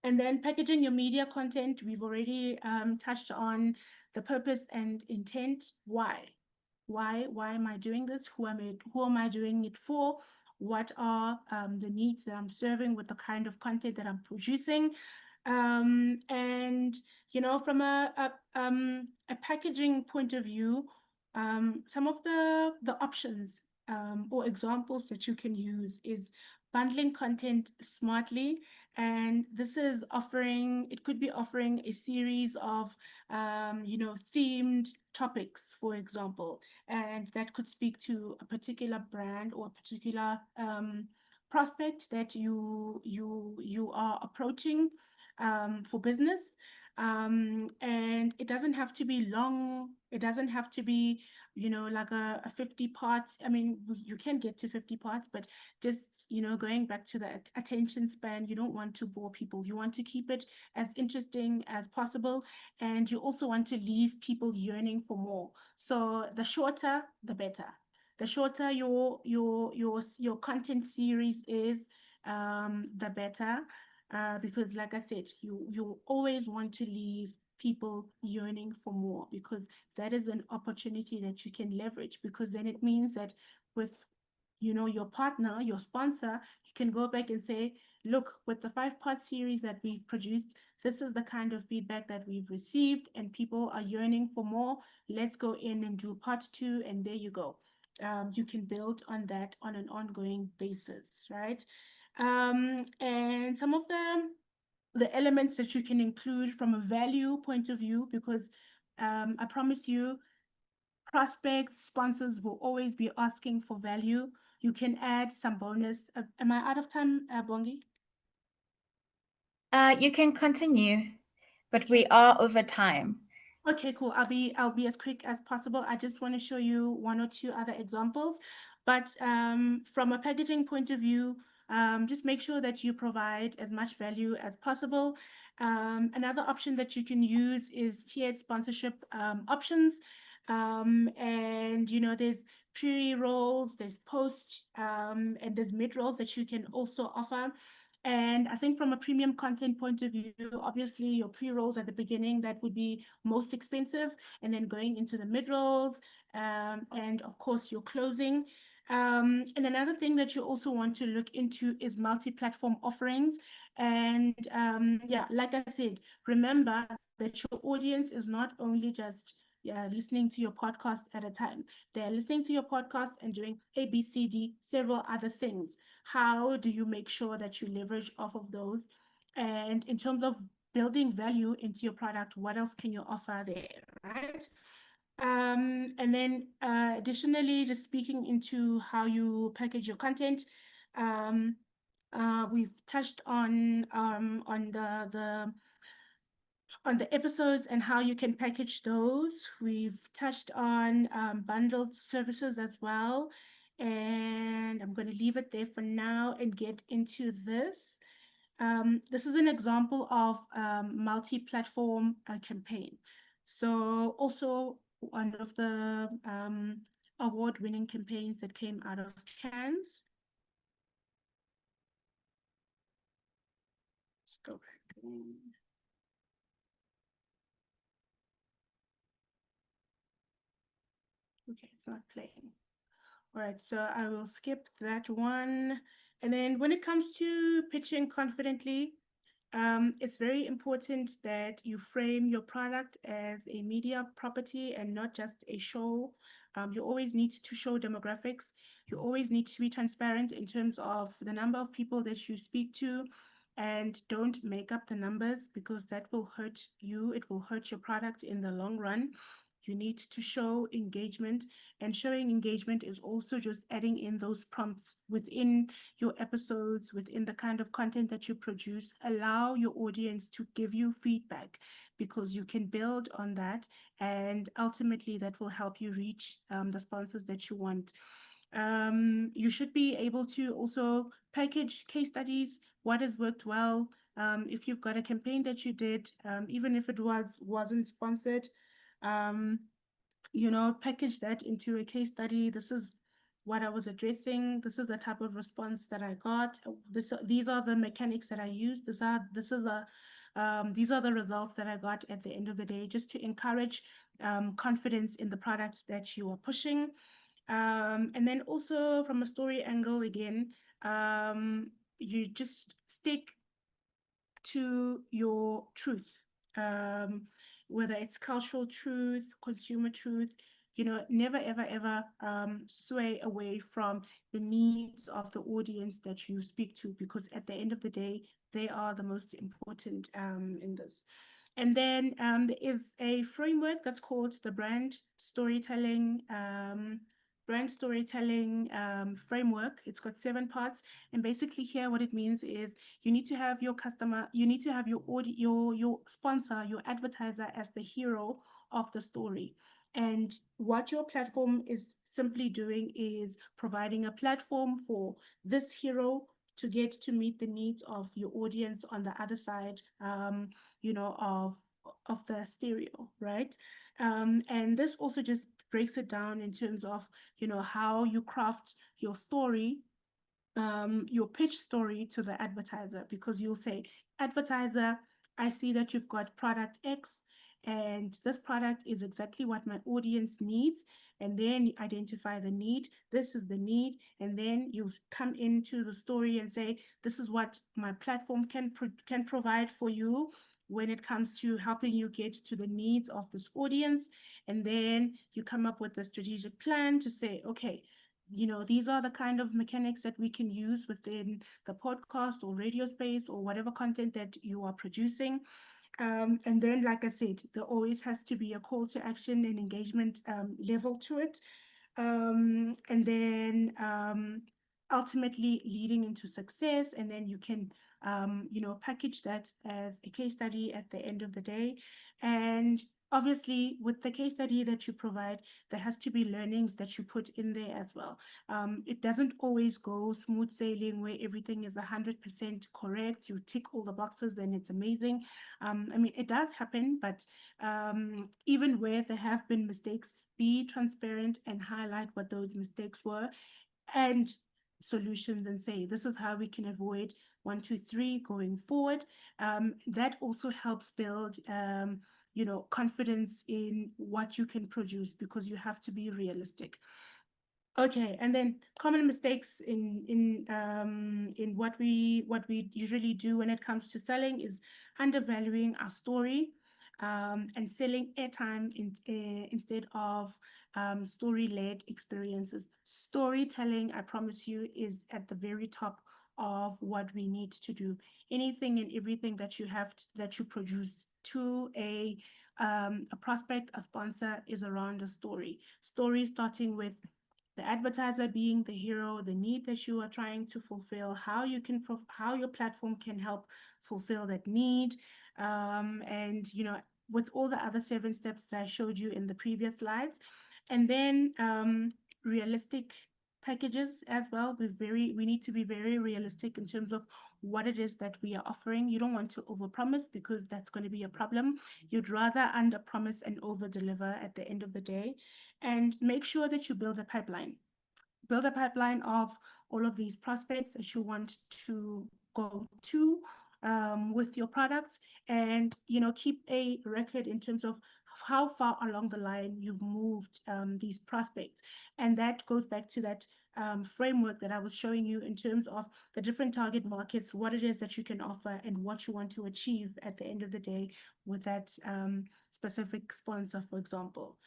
And then packaging your media content, we've already touched on the purpose and intent. Why? Why am I doing this? Who am I doing it for? What are the needs that I'm serving with the kind of content that I'm producing? And from a packaging point of view, some of the options or examples that you can use is bundling content smartly. And this is it could be offering a series of themed topics, for example, and that could speak to a particular brand or a particular prospect that you are approaching for business. And it doesn't have to be long. It doesn't have to be, like a 50 parts. I mean, you can get to 50 parts, but just, going back to the attention span, you don't want to bore people. You want to keep it as interesting as possible. And you also want to leave people yearning for more. So the shorter, the better. The shorter your content series is, the better. Because like I said, you always want to leave people yearning for more, because that is an opportunity that you can leverage, because then it means that with your partner, your sponsor, you can go back and say, look, with the 5-part series that we've produced, this is the kind of feedback that we've received and people are yearning for more. Let's go in and do part 2, and there you go. You can build on that on an ongoing basis, right? And some of the elements that you can include from a value point of view, because I promise you, prospects, sponsors will always be asking for value. You can add some bonus. Am I out of time, Bongi? You can continue, but Okay. we are over time. Okay, cool. I'll be as quick as possible. I just want to show you 1 or 2 other examples. But from a packaging point of view, just make sure that you provide as much value as possible. Another option that you can use is tiered sponsorship options. And there's pre-rolls, there's post, and there's mid-rolls that you can also offer. And I think from a premium content point of view, obviously your pre-rolls at the beginning, that would be most expensive, and then going into the mid-rolls, and of course your closing. And another thing that you also want to look into is multi-platform offerings. And yeah, like I said, remember that your audience is not only just listening to your podcast at a time. They're listening to your podcast and doing A, B, C, D, several other things. How do you make sure that you leverage off of those? And in terms of building value into your product, what else can you offer there, right? And then additionally, just speaking into how you package your content. We've touched on the episodes and how you can package those. We've touched on bundled services as well. And I'm going to leave it there for now and get into this. This is an example of multi-platform campaign. So also one of the award-winning campaigns that came out of Cannes. Let's go back. Okay, it's not playing. All right, so I will skip that one. And then when it comes to pitching confidently, it's very important that you frame your product as a media property and not just a show. You always need to show demographics. You always need to be transparent in terms of the number of people that you speak to, and don't make up the numbers, because that will hurt you. It will hurt your product in the long run. You need to show engagement, and showing engagement is also just adding in those prompts within your episodes, within the kind of content that you produce. Allow your audience to give you feedback, because you can build on that, and ultimately that will help you reach the sponsors that you want. You should be able to also package case studies, what has worked well. If you've got a campaign that you did, even if it wasn't sponsored, package that into a case study. This is what I was addressing. This is the type of response that I got. These are the mechanics that I use. This is These are the results that I got at the end of the day, just to encourage confidence in the products that you are pushing. And then also from a story angle, again, you just stick to your truth, whether it's cultural truth, consumer truth, never, ever, ever sway away from the needs of the audience that you speak to, because at the end of the day, they are the most important in this. And then there is a framework that's called the brand storytelling framework. It's got 7 parts, and basically here what it means is you need to have your customer, you need to have your sponsor, your advertiser as the hero of the story. And what your platform is simply doing is providing a platform for this hero to get to meet the needs of your audience on the other side, of the stereo, right? And this also just breaks it down in terms of, how you craft your story, your pitch story to the advertiser, because you'll say, advertiser, I see that you've got product X, and this product is exactly what my audience needs. And then you identify the need. This is the need. And then you come into the story and say, this is what my platform can provide for you when it comes to helping you get to the needs of this audience. And then you come up with a strategic plan to say, okay, these are the kind of mechanics that we can use within the podcast or radio space or whatever content that you are producing. And then, like I said, there always has to be a call to action and engagement level to it. And then ultimately leading into success. And then you can, package that as a case study at the end of the day. And obviously, with the case study that you provide, there has to be learnings that you put in there as well. It doesn't always go smooth sailing where everything is 100% correct. You tick all the boxes and it's amazing. It does happen, but even where there have been mistakes, be transparent and highlight what those mistakes were and solutions, and say, this is how we can avoid 1, 2, 3 going forward. That also helps build confidence in what you can produce, because you have to be realistic. Okay, and then common mistakes in what we usually do when it comes to selling is undervaluing our story, and selling airtime instead of story-led experiences. Storytelling, I promise you, is at the very top of what we need to do. Anything and everything that you produce to a prospect, a sponsor, is around a story. Story starting with the advertiser being the hero, the need that you are trying to fulfill, how your platform can help fulfill that need, and with all the other 7 steps that I showed you in the previous slides. And then realistic packages as well. We need to be very realistic in terms of what it is that we are offering. You don't want to overpromise, because that's going to be a problem. You'd rather underpromise and overdeliver at the end of the day. And make sure that you build a pipeline. Build a pipeline of all of these prospects that you want to go to with your products, and keep a record in terms of how far along the line you've moved these prospects. And that goes back to that framework that I was showing you in terms of the different target markets, what it is that you can offer, and what you want to achieve at the end of the day with that specific sponsor, for example.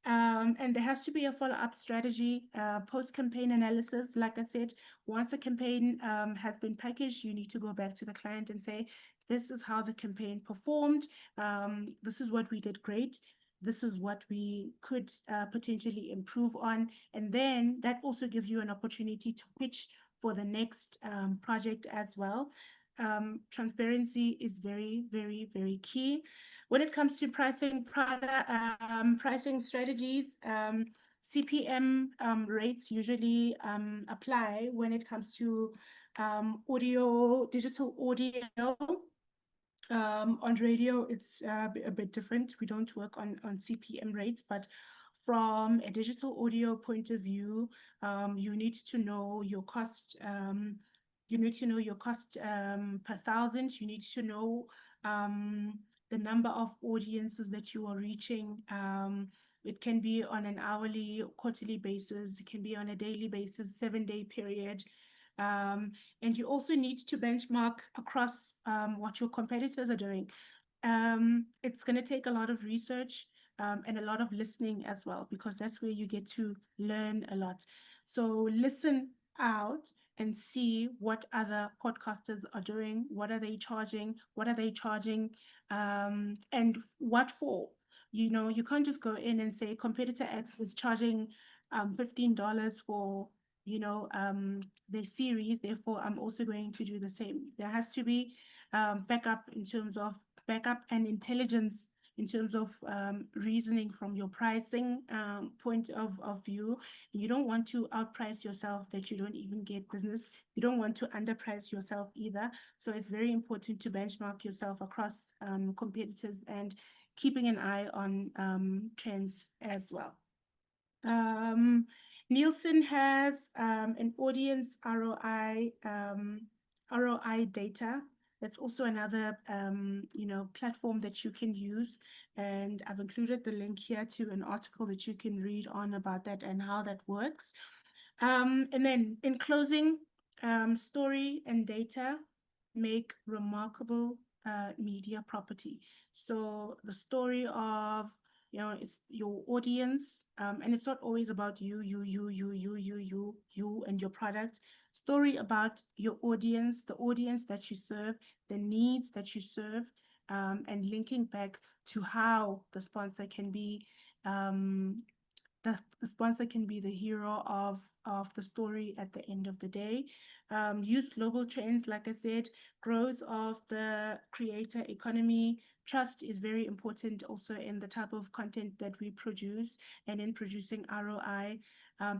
And there has to be a follow-up strategy, post-campaign analysis. Like I said, once a campaign has been packaged, you need to go back to the client and say, this is how the campaign performed. This is what we did great. This is what we could potentially improve on. And then that also gives you an opportunity to pitch for the next project as well. Transparency is very, very, very key. When it comes to pricing strategies, CPM rates usually apply when it comes to digital audio. On radio, it's a bit different. We don't work on CPM rates, but from a digital audio point of view, you need to know your cost. You need to know your cost per thousand. You need to know the number of audiences that you are reaching. It can be on an hourly, quarterly basis. It can be on a daily basis, 7-day period. And you also need to benchmark across what your competitors are doing. It's going to take a lot of research and a lot of listening as well, because that's where you get to learn a lot. So listen out and see what other podcasters are doing. What are they charging? What are they charging? And what for? You can't just go in and say competitor X is charging $15 for their series, therefore I'm also going to do the same. There has to be backup and intelligence in terms of reasoning from your pricing point of view. You don't want to outprice yourself that you don't even get business. You don't want to underprice yourself either. So it's very important to benchmark yourself across competitors and keeping an eye on trends as well. Nielsen has an audience ROI data. That's also another platform that you can use, and I've included the link here to an article that you can read on about that and how that works. And then in closing, story and data make remarkable media property. So the story of it's your audience, and it's not always about you and your product. Story about your audience, the audience that you serve, the needs that you serve, and linking back to how the sponsor can be the sponsor can be the hero of the story at the end of the day. Use global trends, like I said, growth of the creator economy. Trust is very important also in the type of content that we produce and in producing ROI.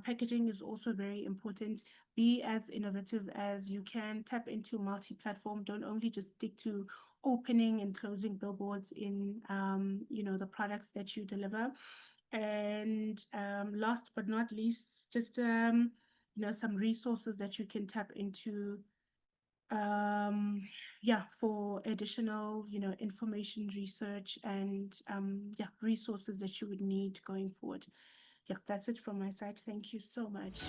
Packaging is also very important. Be as innovative as you can. Tap into multi-platform. Don't only just stick to opening and closing billboards in the products that you deliver. And last but not least, just some resources that you can tap into for additional information, research, and resources that you would need going forward. That's it from my side. Thank you so much.